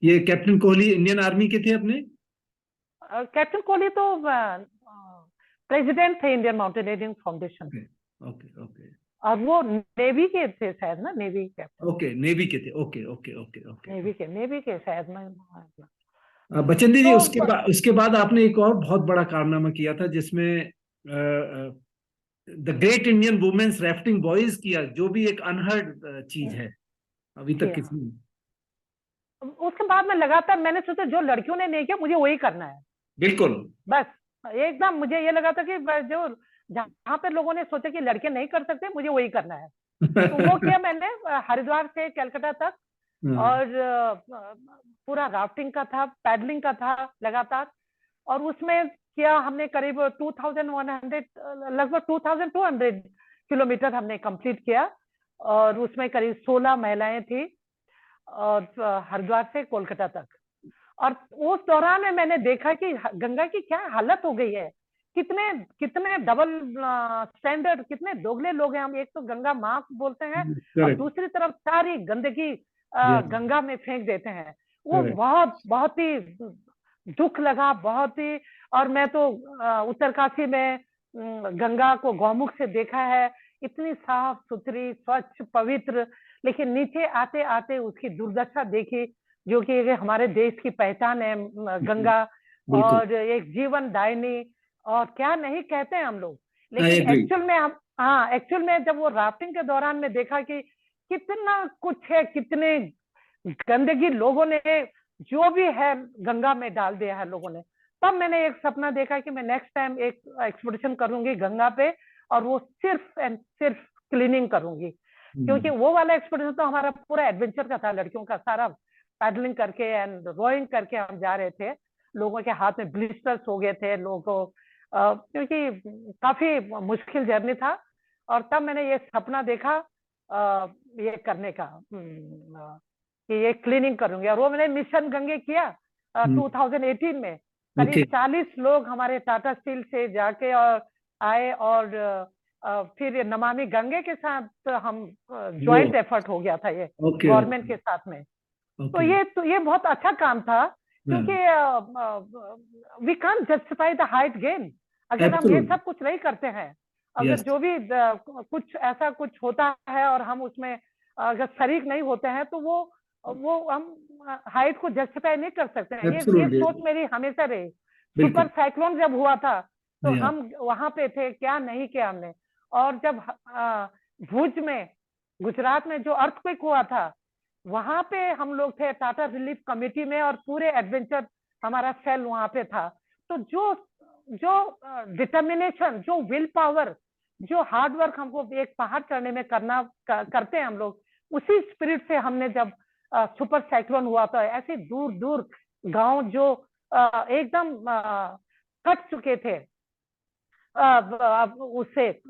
ये कैप्टन कोहली इंडियन आर्मी के थे अपने? कैप्टन कोहली तो प्रेसिडेंट थे इंडियन माउंटेनियरिंग फाउंडेशन। ओके। और वो नेवी के थे शायद ना, नेवी कैप्टन। ओके, नेवी के थे। ओके। नेवी के शायद में। बचेंद्री जी, उसके बाद आपने एक और बहुत बड़ा कारनामा किया था, जिसमें the great Indian women's rafting voyage किया, जो भी एक अनहर्ड चीज है, अभी तक किसी ने। उसके बाद में लगातार मैंने सोचा जो लड़कियों ने नहीं किया मुझे वही करना है। बिल्कुल। बस एकदम मुझे ये लगा था कि जो जहाँ पे लोगों ने सोचा कि लड़के नहीं कर सकते मुझे वही करना है, तो वो किया मैंने हरिद्वार से कलकत्ता तक। और पूरा राफ्टिंग का था, पैडलिंग का था लगातार। और उसमें किया हमने करीब 2100 लगभग 2200 किलोमीटर हमने कंप्लीट किया। और उसमें करीब 16 महिलाएं थी, और हरिद्वार से कोलकाता तक। और उस दौरान में मैंने देखा कि गंगा की क्या हालत हो गई है, कितने कितने डबल स्टैंडर्ड, कितने दोगले लोग हैं हम। एक तो गंगा माँ बोलते हैं और दूसरी तरफ सारी गंदगी गंगा में फेंक देते हैं। वो बहुत बहुत ही दुख लगा, बहुत ही। और मैं तो उत्तरकाशी में गंगा को गौमुख से देखा है, इतनी साफ सुथरी, स्वच्छ, पवित्र, लेकिन नीचे आते आते उसकी दुर्दशा देखी, जो कि हमारे देश की पहचान है गंगा, और एक जीवन दायिनी, और क्या नहीं कहते हैं हम लोग। लेकिन एक्चुअल में हम, हाँ, एक्चुअल में जब वो राफ्टिंग के दौरान में देखा कि कितना कुछ है, कितने गंदगी लोगों ने जो भी है गंगा में डाल दिया है लोगों ने, तब मैंने एक सपना देखा कि मैं नेक्स्ट टाइम एक एक्सपीडिशन करूंगी गंगा पे, और वो सिर्फ एंड सिर्फ क्लीनिंग करूंगी। क्योंकि वो वाला एक्सपीडिशन तो हमारा पूरा एडवेंचर का था, लड़कियों का सारा पैडलिंग करके एंड रोइंग करके हम जा रहे थे। लोगों के हाथ में ब्लिस्टर्स हो गए थे लोगों को, क्योंकि काफी मुश्किल जर्नी था। और तब मैंने ये सपना देखा ये करने का, कि ये क्लीनिंग करूंगी। और वो मैंने मिशन गंगे किया 2018 में। करीब 40 लोग हमारे टाटा स्टील से जाके और आए, और फिर नमामि गंगे के साथ हम ज्वाइंट एफर्ट हो गया था ये गवर्नमेंट के साथ में। तो ये बहुत अच्छा काम था, क्योंकि we can't justify the height gain अगर हम ये सब कुछ नहीं करते हैं। अगर जो भी कुछ ऐसा कुछ होता है और हम उसमें अगर शरीक नहीं होते हैं, तो वो हम हाइट को जस्टिफाई नहीं कर सकते हैं। ये सोच मेरी हमेशा रही। सुपर साइक्लोन जब हुआ था तो हम वहां पे थे, क्या नहीं किया हमने। और जब भुज में, गुजरात में जो अर्थक्वेक हुआ था, वहां पे हम लोग थे टाटा रिलीफ कमेटी में, और पूरे एडवेंचर हमारा सेल वहां पे था। तो जो डिटर्मिनेशन, जो विल पावर, जो हार्ड वर्क हमको एक पहाड़ चढ़ने में करते हैं हम लोग, उसी स्पिरिट से हमने जब सुपर साइक्लोन हुआ था, ऐसे दूर दूर गांव जो एकदम कट चुके थे, उससे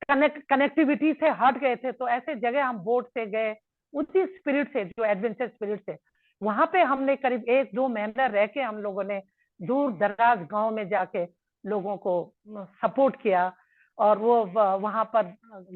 कनेक्टिविटी से हट गए थे, तो ऐसे जगह हम बोट से गए, उसी स्पिरिट से, जो एडवेंचर स्पिरिट से। वहां पे हमने करीब 1-2 महीना रह के हम लोगों ने दूर दराज गांव में जाके लोगों को सपोर्ट किया। और वो वहां पर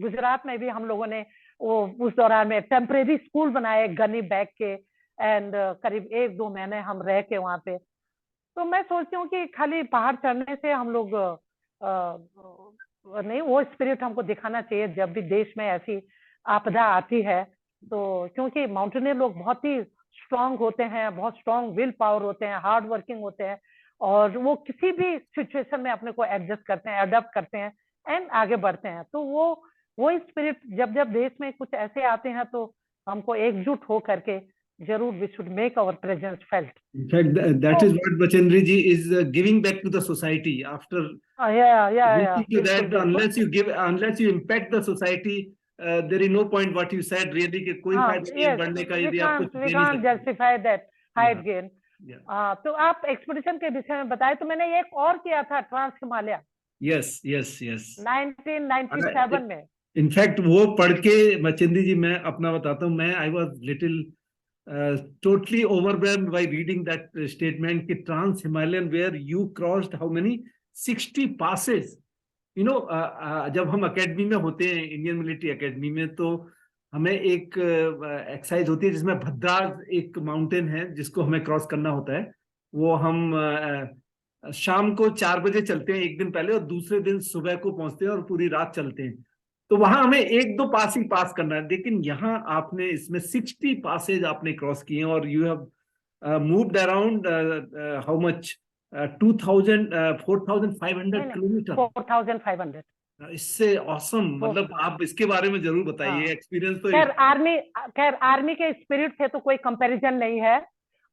गुजरात में भी हम लोगों ने वो उस दौरान में टेम्परेरी स्कूल बनाए गनी बैग के, एंड करीब 1-2 महीने हम रह के वहां पे। तो मैं सोचती हूँ कि खाली पहाड़ चढ़ने से हम लोग नहीं, वो स्पिरिट हमको दिखाना चाहिए जब भी देश में ऐसी आपदा आती है। तो क्योंकि माउंटेनियर लोग बहुत ही स्ट्रांग होते हैं, बहुत स्ट्रांग विल पावर होते हैं, हार्ड वर्किंग होते हैं, और वो किसी भी सिचुएशन में अपने को एडजस्ट करते हैं, अडॉप्ट करते हैं एंड आगे बढ़ते हैं। तो वो स्पिरिट जब जब देश में कुछ ऐसे आते हैं तो हमको एकजुट हो करके जरूर we should make our presence felt. In fact, that is what Bachendri ji is giving back to the society after. Yeah. To that, unless you impact the society, there is no point what you said really कि कोई फायदा नहीं बढ़ने का यदि आप कुछ we can't justify that height gain. तो आप एक्सपीडिशन के विषय में बताए, तो मैंने एक और किया था ट्रांस हिमालय। yes 1997 में। इनफैक्ट वो पढ़ के बचेंद्री जी, मैं अपना बताता हूँ, मैं I was little totally overwhelmed by reading that statement कि trans Himalayan where you crossed how many 60 passes. You know, जब हम अकेडमी में होते हैं, इंडियन मिलिट्री अकेडमी में, तो हमें एक एक्सरसाइज होती है जिसमें भद्राज एक माउंटेन है जिसको हमें क्रॉस करना होता है। वो हम शाम को 4 बजे चलते हैं एक दिन पहले, और दूसरे दिन सुबह को पहुंचते हैं और पूरी रात चलते हैं। तो वहां हमें 1-2 पास ही पास करना है, लेकिन यहाँ आपने इसमें 60 पासेज आपने क्रॉस किए, और you have moved around how much 4,500 kilometre. 4,500। इससे ऑसम, मतलब आप इसके बारे में जरूर बताइए, एक्सपीरियंस तो। खैर आर्मी के स्पिरिट से तो कोई कंपैरिजन नहीं है।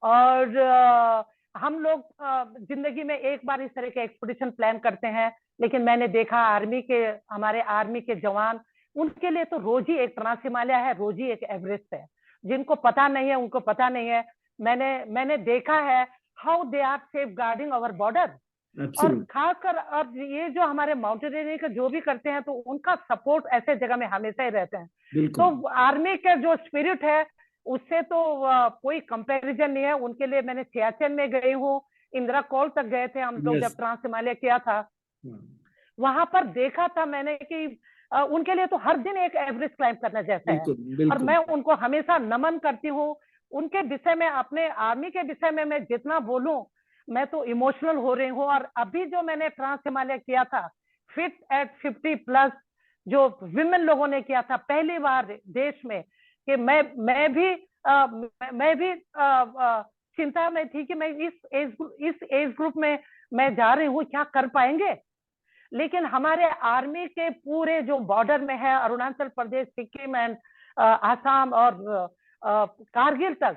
और हम लोग जिंदगी में एक बार इस तरह के एक्सपीडिशन प्लान करते हैं, लेकिन मैंने देखा हमारे आर्मी के जवान, उनके लिए तो रोज ही एक ट्रांस हिमालय है, रोज ही एक एवरेस्ट है। जिनको पता नहीं है उनको पता नहीं है। मैंने देखा है how they are safeguarding our border. और खासकर अब ये जो हमारे माउंटेनियरिंग का जो भी करते हैं, तो उनका सपोर्ट ऐसे जगह में हमेशा ही रहते हैं। तो आर्मी का जो स्पिरिट है उससे तो कोई कंपैरिजन नहीं है। उनके लिए मैंने सियाचिन में गई हूँ, इंदिरा कॉल तक गए थे हम लोग जब ट्रांस हिमालय किया था। वहां पर देखा था मैंने कि उनके लिए तो हर दिन एक एवरेस्ट क्लाइंब करना जैसा है। और मैं उनको हमेशा नमन करती हूँ। उनके विषय में, अपने आर्मी के विषय में मैं जितना बोलूं, मैं तो इमोशनल हो रही हूँ। और अभी जो मैंने ट्रांस हिमालय किया था, फिट एट 50+, जो विमेन लोगों ने किया था पहली बार देश में, कि मैं भी चिंता में थी कि मैं इस एज ग्रुप में मैं जा रही हूँ, क्या कर पाएंगे। लेकिन हमारे आर्मी के पूरे जो बॉर्डर में है, अरुणाचल प्रदेश, सिक्किम एंड आसाम और कारगिल तक,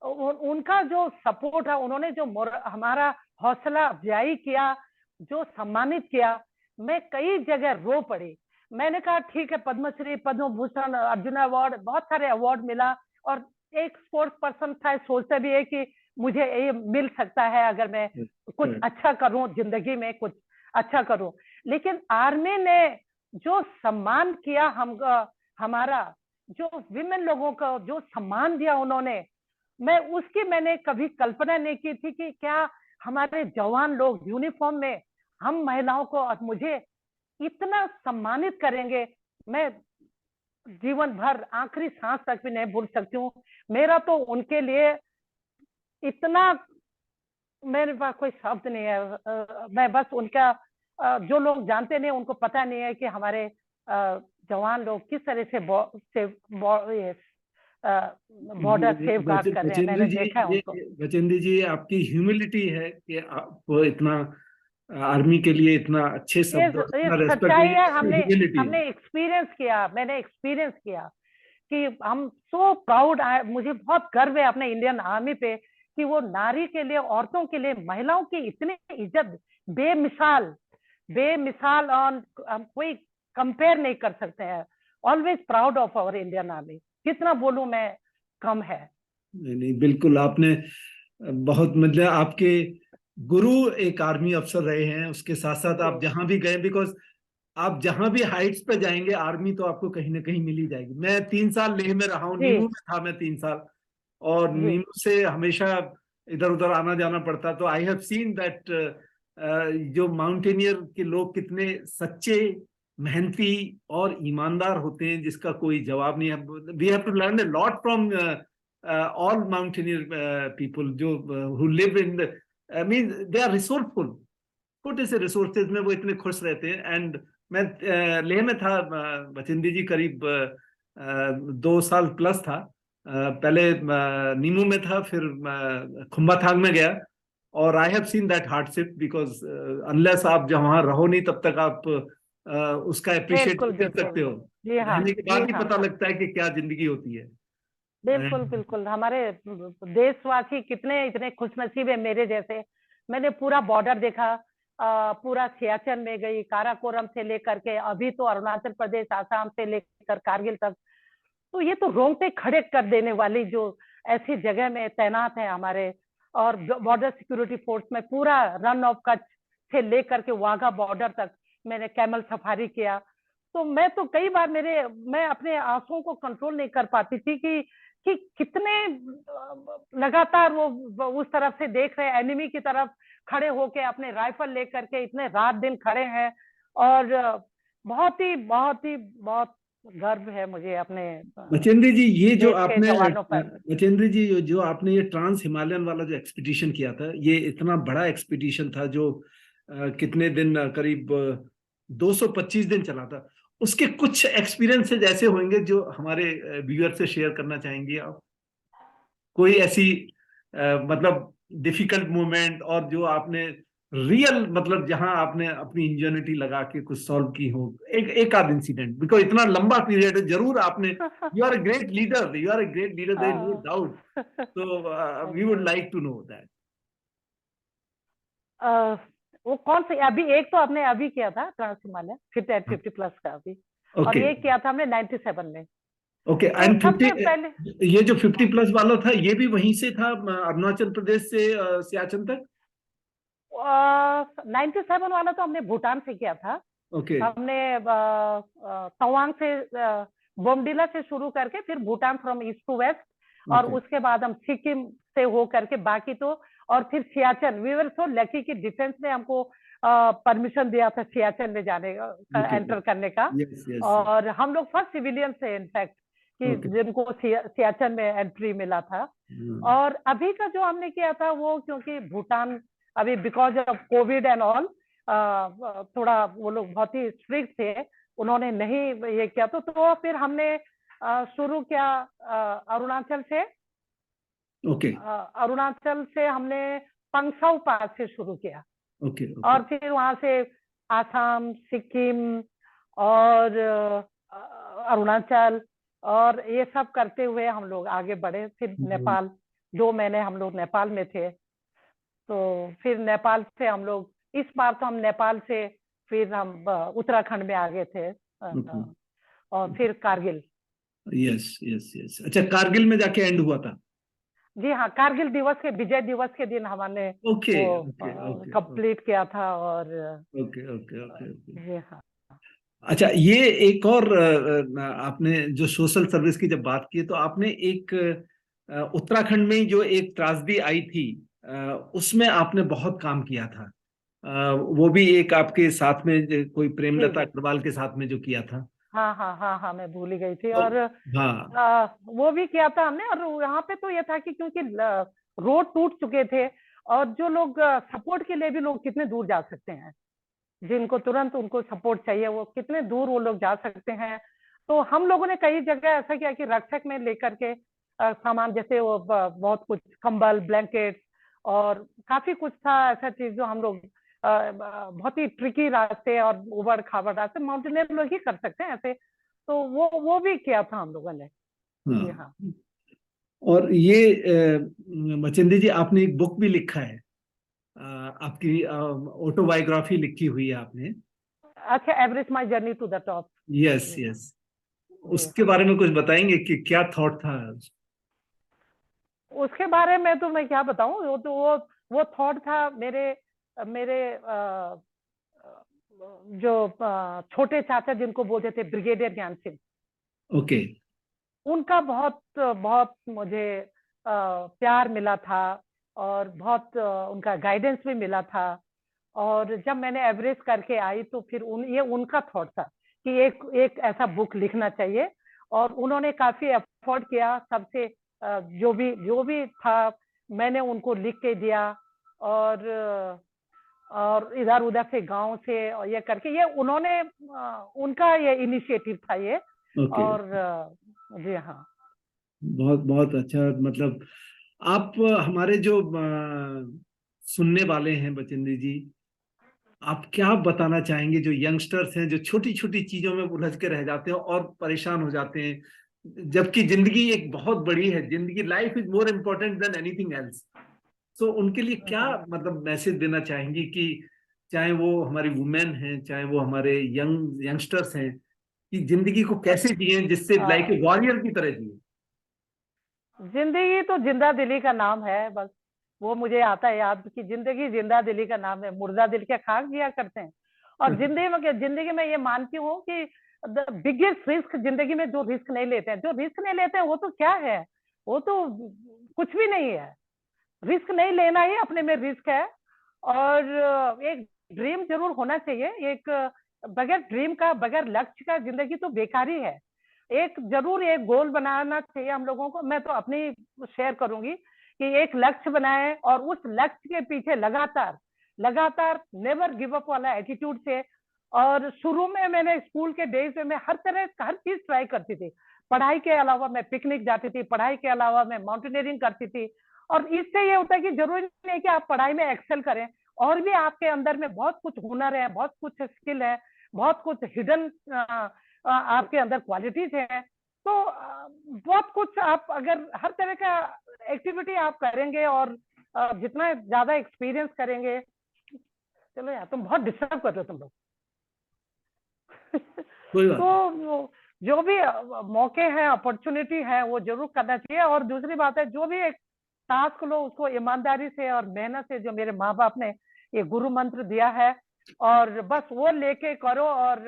उनका जो सपोर्ट है, उन्होंने जो हमारा हौसला अफजाई किया, जो सम्मानित किया, मैं कई जगह रो पड़ी। मैंने कहा ठीक है, पद्मश्री, पद्म भूषण, अर्जुन अवार्ड, बहुत सारे अवार्ड मिला। और एक स्पोर्ट्स पर्सन था, सोचता भी है कि मुझे ये मिल सकता है अगर मैं कुछ अच्छा करूं जिंदगी में, कुछ अच्छा करूं। लेकिन आर्मी ने जो सम्मान किया हमारा, जो विमेन लोगों का जो सम्मान दिया उन्होंने, मैंने कभी कल्पना नहीं की थी कि क्या हमारे जवान लोग यूनिफॉर्म में हम महिलाओं को और मुझे इतना सम्मानित करेंगे। मैं जीवन भर आखिरी सांस तक भी नहीं भूल सकती हूँ। मेरा तो उनके लिए इतना, मेरे पास कोई शब्द नहीं है। मैं बस उनका, जो लोग जानते नहीं, उनको पता नहीं है कि हमारे जवान लोग किस तरह से बॉर्डर सेफ गार्ड कर रहे हैं। मैंने देखा है उनको। बचेंद्री जी, आपकी ह्यूमिलिटी है कि आप इतना आर्मी के लिए इतना अच्छे शब्द, सच्चाई है। हमने एक्सपीरियंस किया, मैंने एक्सपीरियंस किया कि हम सो प्राउड। मुझे बहुत गर्व है अपने इंडियन आर्मी पे कि वो नारी के लिए, औरतों के लिए, महिलाओं की इतनी इज्जत, बेमिसाल और हम कोई कंपेयर नहीं कर सकते हैं। Always proud of our Indian army. कितना बोलूं मैं, कम है। नहीं, बिल्कुल आपने बहुत, मतलब आपके गुरु एक आर्मी अफसर रहे हैं, उसके साथ साथ आप जहां भी गए, बिकॉज आप जहां भी हाइट्स पे जाएंगे आर्मी तो आपको कहीं ना कहीं मिल ही जाएगी। मैं 3 साल लेह में रहा हूँ, नीमू में था मैं 3 साल, और नीमू से हमेशा इधर उधर आना जाना पड़ता। तो आई हैव सीन दैट जो माउंटेनियर के लोग कितने सच्चे, मेहनती और ईमानदार होते हैं, जिसका कोई जवाब नहीं है। We have to learn a lot from all mountaineer people जो who live in the, I mean they are resourceful. छोटे से रिसोर्सेज में वो इतने खुश रहते हैं। एंड मैं लेह में था, बचेंद्री जी, करीब 2 साल प्लस था। पहले नीमू में था, फिर खुम्बा थांग में गया। और I have seen that hardship, because unless आप जब वहां रहो नहीं, तब तक आप उसका अप्रिशिएट कर सकते हो। रहने के बाद ही पता लगता है कि क्या जिंदगी होती है। बिल्कुल। हमारे देशवासी कितने इतने खुशनसीब है मेरे जैसे। मैंने पूरा बॉर्डर देखा, पूरा सियाचिन में गई, काराकोरम से लेकर के अभी तो अरुणाचल प्रदेश, आसाम से लेकर कारगिल तक। तो ये तो रोंगटे खड़े कर देने वाली जो ऐसी जगह में तैनात है हमारे। और बॉर्डर सिक्योरिटी फोर्स में पूरा रन ऑफ कच्छ से लेकर के वाघा बॉर्डर तक मैंने कैमल सफारी किया। तो मैं तो कई बार मैं अपने आंसुओं को कंट्रोल नहीं कर पाती थी कि कितने लगातार वो उस तरफ से देख रहे हैं, एनिमी की तरफ खड़े होके अपने राइफल लेकर के इतने रात दिन खड़े हैं। और बहुत गर्व है मुझे अपने बचेंद्री जी, ये जो आपने, जवानों पर। बचेंद्री जी, जो आपने ये ट्रांस हिमालयन वाला जो एक्सपीडिशन किया था, ये इतना बड़ा एक्सपीडिशन था जो कितने दिन, करीब 225 दिन चला था। उसके कुछ एक्सपीरियंसेस ऐसे होंगे जो हमारे व्यूअर से शेयर करना चाहेंगी आप? कोई ऐसी मतलब डिफिकल्ट मोमेंट, और जो आपने रियल मतलब जहां आपने अपनी इंजेन्युइटी लगा के कुछ सॉल्व की हो, एक आध इंसिडेंट, बिकॉज इतना लंबा पीरियड है, जरूर आपने, you are a great leader, you are a great leader, there is no हाँ। डाउट। तो we would like to know that. अ, वो कौन से, अभी एक तो आपने अभी किया था ट्रांस हिमालय 50+ का अभी, और ओके एक किया था हमने 97 में। ओके, तो एंड सबसे 50, पहले ये जो 50+ वाला था, ये भी वहीं से था, अरुणाचल प्रदेश से सियाचिन तक? 97 वाला तो हमने भूटान से किया था। ओके हमने तवांग से, बोमडिला से शुरू करके फिर Bhutan from east to west, और ओके उसके बाद हम सिक्किम से हो करके बाकी तो, और फिर Siachen, we were so lucky कि डिफेंस ने हमको परमिशन दिया था सियाचन में जाने का, ओके, एंटर करने का। यस यस, और हम लोग फर्स्ट सिविलियन से इनफैक्ट कि ओके। जिनको सियाचन में एंट्री मिला था। और अभी का जो हमने किया था वो, क्योंकि भूटान अभी because of Covid and all थोड़ा वो लोग बहुत ही स्ट्रिक्ट थे, उन्होंने नहीं ये किया, तो फिर हमने शुरू किया अरुणाचल से। ओके अरुणाचल से हमने पंगसाउ पास से शुरू किया, ओके ओके, और फिर वहां से आसाम, सिक्किम और अरुणाचल, और ये सब करते हुए हम लोग आगे बढ़े। फिर नेपाल, 2 महीने हम लोग नेपाल में थे। तो फिर नेपाल से हम लोग, इस बार तो हम नेपाल से फिर हम उत्तराखंड में आ गए थे, ओके, और फिर कारगिल। Yes yes yes. अच्छा, कारगिल में जाके एंड हुआ था? जी हाँ, कारगिल दिवस के, विजय दिवस के दिन हमने ओके वो ओके ओके कंप्लीट किया था। और ओके ओके ओके ओके। जी हाँ। अच्छा, ये एक और आपने जो सोशल सर्विस की जब बात की, तो आपने एक उत्तराखंड में जो एक त्रासदी आई थी, उसमें आपने बहुत काम किया था। वो भी एक आपके साथ में कोई जी प्रेमलता जी। अग्रवाल के साथ में जो किया था। हाँ हाँ हाँ हाँ, मैं भूल ही गई थी। तो और हाँ, वो भी किया था हमने। और यहाँ पे तो ये था कि क्योंकि रोड टूट चुके थे, और जो लोग सपोर्ट के लिए भी लोग कितने दूर जा सकते हैं, जिनको तुरंत उनको सपोर्ट चाहिए, वो कितने दूर वो लोग जा सकते हैं। तो हम लोगों ने कई जगह ऐसा किया कि रक्षक में लेकर के सामान, जैसे वो बहुत कुछ कंबल, ब्लैंकेट, और काफी कुछ था ऐसा चीज जो हम लोग बहुत ही ट्रिकी रास्ते और उबड़ खाबड़ रास्ते, माउंटेनियर लोग ही कर सकते हैं ऐसे, तो वो भी किया था हम लोगों ने। जी हाँ। हाँ। और ये मचिंदी जी, आपने एक बुक भी लिखा है, आपकी ऑटोबायोग्राफी लिखी हुई है आपने। अच्छा, Everest my journey to the top. Yes जी हाँ। यस, जी उसके हाँ। बारे में कुछ बताएंगे कि क्या थॉट था? उसके बारे में तो मैं क्या बताऊं, वो तो वो थॉट था मेरे मेरे जो छोटे चाचा जिनको बोलते थे ब्रिगेडियर ज्ञान सिंह, ओके उनका बहुत बहुत मुझे प्यार मिला था, और बहुत उनका गाइडेंस भी मिला था। और जब मैंने एवरेस्ट करके आई तो फिर ये उनका थॉट था कि एक एक ऐसा बुक लिखना चाहिए, और उन्होंने काफी एफर्ट किया सबसे, जो भी था मैंने उनको लिख के दिया। और और इधर उधर से गांव से और ये करके, ये उन्होंने उनका ये इनिशिएटिव था ये। ओके, और जी हाँ। बहुत बहुत अच्छा। मतलब आप हमारे जो सुनने वाले हैं बचेंद्र जी, आप क्या बताना चाहेंगे, जो यंगस्टर्स हैं जो छोटी छोटी चीजों में उलझ के रह जाते हैं और परेशान हो जाते हैं, जबकि जिंदगी एक बहुत बड़ी है, जिंदगी, life is more important than anything else. तो उनके लिए क्या मतलब मैसेज देना चाहेंगी, कि चाहे वो हमारी वुमेन हैं, चाहे वो हमारे यंगस्टर्स हैं, कि जिंदगी को कैसे जिए जिससे लाइक ए वॉरियर की तरह जिए? जिंदगी तो जिंदा दिली का नाम है बस। वो मुझे आता है याद कि जिंदगी जिंदा दिली का नाम है, मुर्दा दिल क्या खाक जिया करते हैं। और जिंदगी में ये मानती हूँ कि द बिगेस्ट रिस्क जिंदगी में, जो रिस्क नहीं लेते हैं, जो रिस्क नहीं लेते हैं वो तो क्या है, वो तो कुछ भी नहीं है। रिस्क नहीं लेना ही अपने में रिस्क है। और एक ड्रीम जरूर होना चाहिए। एक बगैर ड्रीम का, बगैर लक्ष्य का जिंदगी तो बेकार ही है। एक जरूर एक गोल बनाना चाहिए हम लोगों को। मैं तो अपनी शेयर करूंगी कि एक लक्ष्य बनाए, और उस लक्ष्य के पीछे लगातार लगातार नेवर गिव अप वाला एटीट्यूड से। और शुरू में मैंने स्कूल के डेज में मैं हर तरह हर चीज ट्राई करती थी। पढ़ाई के अलावा मैं पिकनिक जाती थी, पढ़ाई के अलावा मैं माउंटेनियरिंग करती थी, और इससे ये होता है कि जरूरी नहीं है कि आप पढ़ाई में एक्सेल करें, और भी आपके अंदर में बहुत कुछ हुनर है, बहुत कुछ स्किल है, बहुत कुछ हिडन आपके अंदर क्वालिटीज है। तो बहुत कुछ आप अगर हर तरह का एक्टिविटी आप करेंगे और जितना ज्यादा एक्सपीरियंस करेंगे। चलो यार, तुम बहुत डिस्टर्ब कर रहे हो तुम लोग। कोई बात नहीं। तो जो भी मौके हैं, अपॉर्चुनिटी है, वो जरूर करना चाहिए। और दूसरी बात है, जो भी एक टास्क लो उसको ईमानदारी से और मेहनत से, जो मेरे माँ बाप ने ये गुरु मंत्र दिया है, और बस वो लेके करो और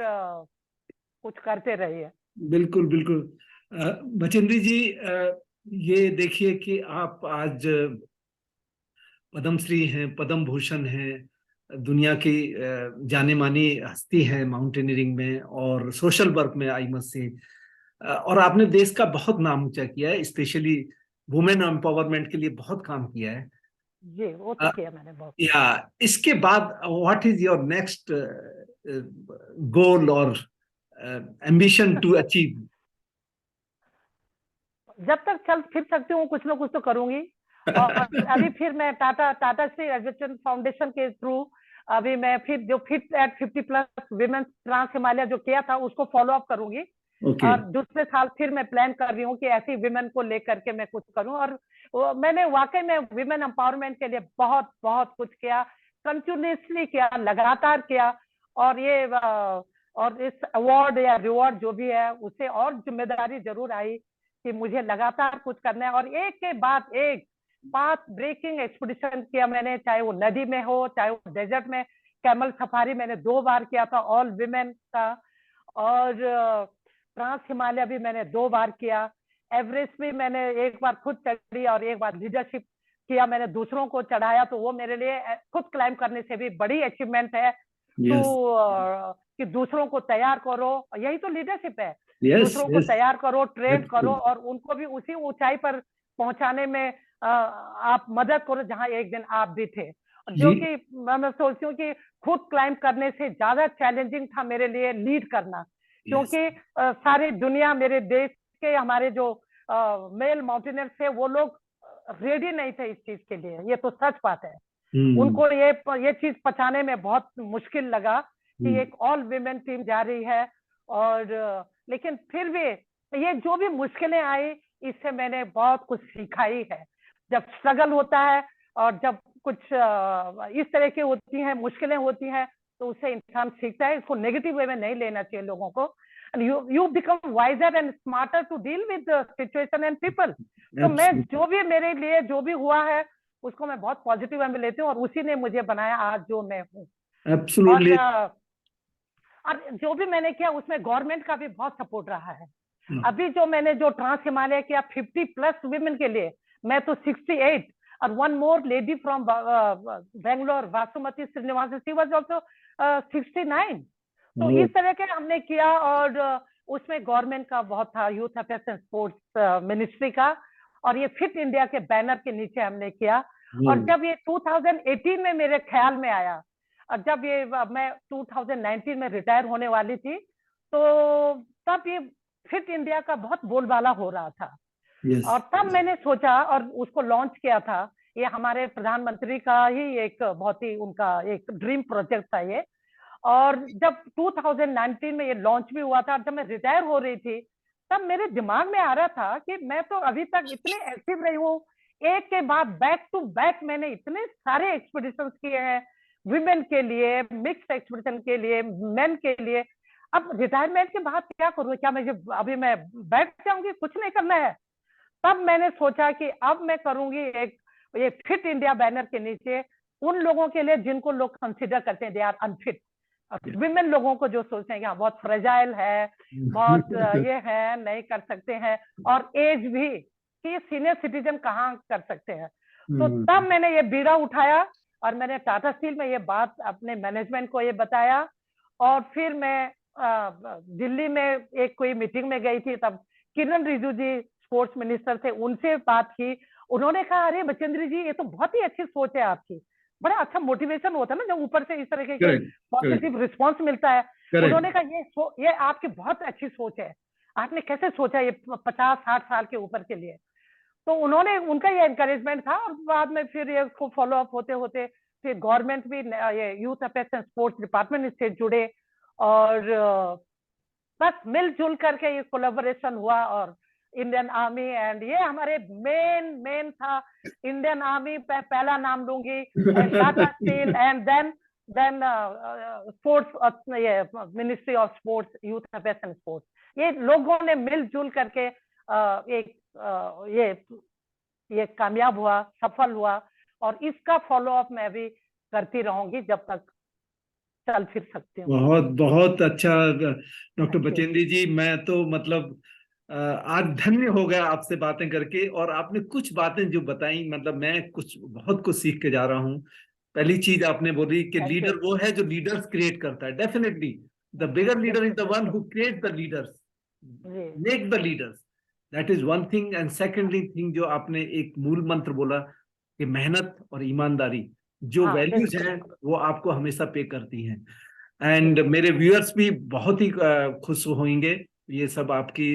कुछ करते रहिए। बिल्कुल बिल्कुल। बचेंद्री जी, ये देखिए कि आप आज पद्मश्री हैं, पद्म भूषण हैं, दुनिया की जाने मानी हस्ती है माउंटेनियरिंग में और सोशल वर्क में, आई मस्ट से। और आपने देश का बहुत नाम ऊंचा किया है, स्पेशली वुमेन एम्पावरमेंट के लिए बहुत काम किया है। जी, वो तो किया मैंने बहुत। या इसके बाद व्हाट इज योर नेक्स्ट गोल और एम्बिशन टू अचीव? जब तक चल फिर सकती हूँ कुछ ना कुछ तो करूंगी। और अभी फिर मैं टाटा श्री एजुकेशन फाउंडेशन के थ्रू अभी मैं फिर जो fit at 50+ women trans Himalaya जो किया था उसको फॉलो अप करूंगी। ओके। और दूसरे साल फिर मैं प्लान कर रही हूँ कि ऐसी विमेन को लेकर के मैं कुछ करूं। और मैंने वाकई में विमेन एम्पावरमेंट के लिए बहुत बहुत कुछ किया, कंटिन्यूसली किया, लगातार किया। और ये और इस अवार्ड या रिवॉर्ड जो भी है उससे और जिम्मेदारी जरूर आई कि मुझे लगातार कुछ करना है। और एक के बाद एक पाथ ब्रेकिंग एक्सपीडिशन किया मैंने, चाहे वो नदी में हो, चाहे वो डेजर्ट में। कैमल सफारी मैंने 2 बार किया था, ऑल विमेन का। और ट्रांस हिमालय भी मैंने 2 बार किया। एवरेस्ट भी मैंने एक बार खुद चढ़ी और एक बार लीडरशिप किया, मैंने दूसरों को चढ़ाया। तो वो मेरे लिए खुद क्लाइम करने से भी बड़ी अचीवमेंट है। तो यस कि दूसरों को तैयार करो, यही तो लीडरशिप है। यस दूसरों को यस। तैयार करो, ट्रेन करो और उनको भी उसी ऊंचाई पर पहुंचाने में आप मदद करो जहां एक दिन आप भी थे। जी जो कि मैं सोचती हूँ कि खुद क्लाइम करने से ज्यादा चैलेंजिंग था मेरे लिए लीड करना। यस। क्योंकि सारी दुनिया, मेरे देश के हमारे जो मेल माउंटेनियर्स थे वो लोग रेडी नहीं थे इस चीज के लिए, ये तो सच बात है। हम्म उनको ये चीज पचाने में बहुत मुश्किल लगा कि हम्म। एक ऑल विमेन टीम जा रही है। और लेकिन फिर भी ये जो भी मुश्किलें आई, इससे मैंने बहुत कुछ सीखा ही है। जब स्ट्रगल होता है और जब कुछ इस तरह की होती हैं, मुश्किलें होती हैं, तो उससे इंसान सीखता है। इसको नेगेटिव वे में नहीं लेना चाहिए लोगों को। and you become wiser and smarter to deal with the situation and people. तो मैं Absolutely. जो भी मेरे लिए जो भी हुआ है उसको मैं बहुत पॉजिटिव वे में लेती हूँ, और उसी ने मुझे बनाया आज जो मैं हूँ। और Absolutely. और जो भी मैंने किया उसमें गवर्नमेंट का भी बहुत सपोर्ट रहा है। No. अभी जो मैंने जो ट्रांस हिमालय किया 50+ वुमेन के लिए, मैं तो 68। और one more lady from Bangalore, Vasumati Srinivas, she was also 69। तो Oh. इस तरह के हमने किया। और उसमें गवर्नमेंट का बहुत था, youth affairs and sports ministry का। और ये फिट इंडिया के बैनर के नीचे हमने किया। और Oh. जब ये 2018 में मेरे ख्याल में आया, और जब ये मैं 2019 में रिटायर होने वाली थी, तो तब ये फिट इंडिया का बहुत बोलबाला हो रहा था। Yes. और तब मैंने सोचा और उसको लॉन्च किया था। ये हमारे प्रधानमंत्री का ही एक बहुत ही उनका एक ड्रीम प्रोजेक्ट था ये। और जब 2019 में ये लॉन्च भी हुआ था, जब मैं रिटायर हो रही थी, तब मेरे दिमाग में आ रहा था कि मैं तो अभी तक इतने एक्टिव रही हूँ, एक के बाद बैक टू बैक मैंने इतने सारे एक्सपीडिशंस किए हैं, विमेन के लिए, मिक्स्ड एक्सपीडिशन के लिए, मेन के लिए। अब रिटायरमेंट के बाद क्या करूँ? क्या मैं अभी मैं बैठ जाऊंगी, कुछ नहीं करना है? तब मैंने सोचा कि अब मैं करूंगी एक ये फिट इंडिया बैनर के नीचे उन लोगों के लिए जिनको लोग कंसिडर करते हैं दे आर अनफिट। विमेन लोगों को जो सोचते हैं कि हाँ बहुत फ्रेजाइल है, बहुत ये है, नहीं कर सकते हैं, और एज भी कि सीनियर सिटीजन कहाँ कर सकते हैं। तो तब मैंने ये बीड़ा उठाया और मैंने टाटा स्टील में ये बात अपने मैनेजमेंट को ये बताया। और फिर मैं दिल्ली में एक कोई मीटिंग में गई थी, तब किरण रिजिजू जी स्पोर्ट्स मिनिस्टर थे, उनसे बात की। उन्होंने कहा अरे बचेंद्री जी, ये तो बहुत ही अच्छी सोच है आपकी, बड़ा अच्छा मोटिवेशन होता है ना जब ऊपर से इस तरह के Correct. पॉजिटिव रिस्पॉन्स मिलता है। Correct. उन्होंने कहा ये आपकी बहुत अच्छी सोच है, आपने कैसे सोचा ये 50-60 साल के ऊपर के लिए? तो उन्होंने, उनका ये एनकरेजमेंट था, और बाद में फिर ये इसको फॉलो अप होते होते फिर गवर्नमेंट भी ये youth affairs and sports department से जुड़े, और बस मिलजुल करके ये कोलैबोरेशन हुआ। और इंडियन आर्मी, एंड ये हमारे मेन था इंडियन आर्मी, पहला नाम लूंगी, Tata Steel, and then sports, ये ministry of sports, youth affairs and sports, ये लोगों ने मिलजुल करके एक ये कामयाब हुआ, सफल हुआ। और इसका फॉलो अप मैं भी करती रहूंगी जब तक चल फिर सकती हूँ। बहुत बहुत अच्छा डॉक्टर बचेंद्री जी, मैं तो मतलब आज धन्य हो गया आपसे बातें करके, और आपने कुछ बातें जो बताई, मतलब मैं बहुत कुछ सीख के जा रहा हूँ। पहली चीज आपने बोली कि लीडर वो है जो लीडर्स क्रिएट करता है। Definitely the bigger leader is the one who create the leaders, make the leaders, that is one thing. And secondly thing जो आपने एक मूल मंत्र बोला कि मेहनत और ईमानदारी, जो वैल्यूज हैं वो आपको हमेशा पे करती हैं। एंड मेरे व्यूअर्स भी बहुत ही खुश होंगे ये सब आपकी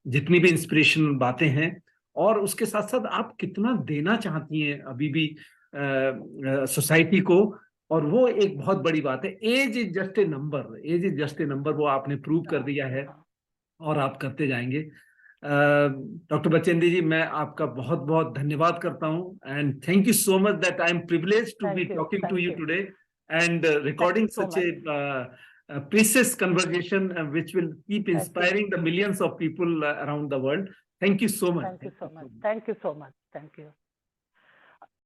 जितनी भी इंस्पिरेशनल बातें हैं, और उसके साथ साथ आप कितना देना चाहती हैं अभी भी सोसाइटी को, और वो एक बहुत बड़ी बात है। Age is just a number, age is just a number, वो आपने प्रूव कर दिया है और आप करते जाएंगे। डॉक्टर बचेंद्री जी, मैं आपका बहुत बहुत धन्यवाद करता हूं, and thank you so much that I am privileged to be talking to you today and recording such a precious conversation which will keep inspiring the millions of people around the world. Thank you so much. Thank you so much. Thank you so much. Thank you.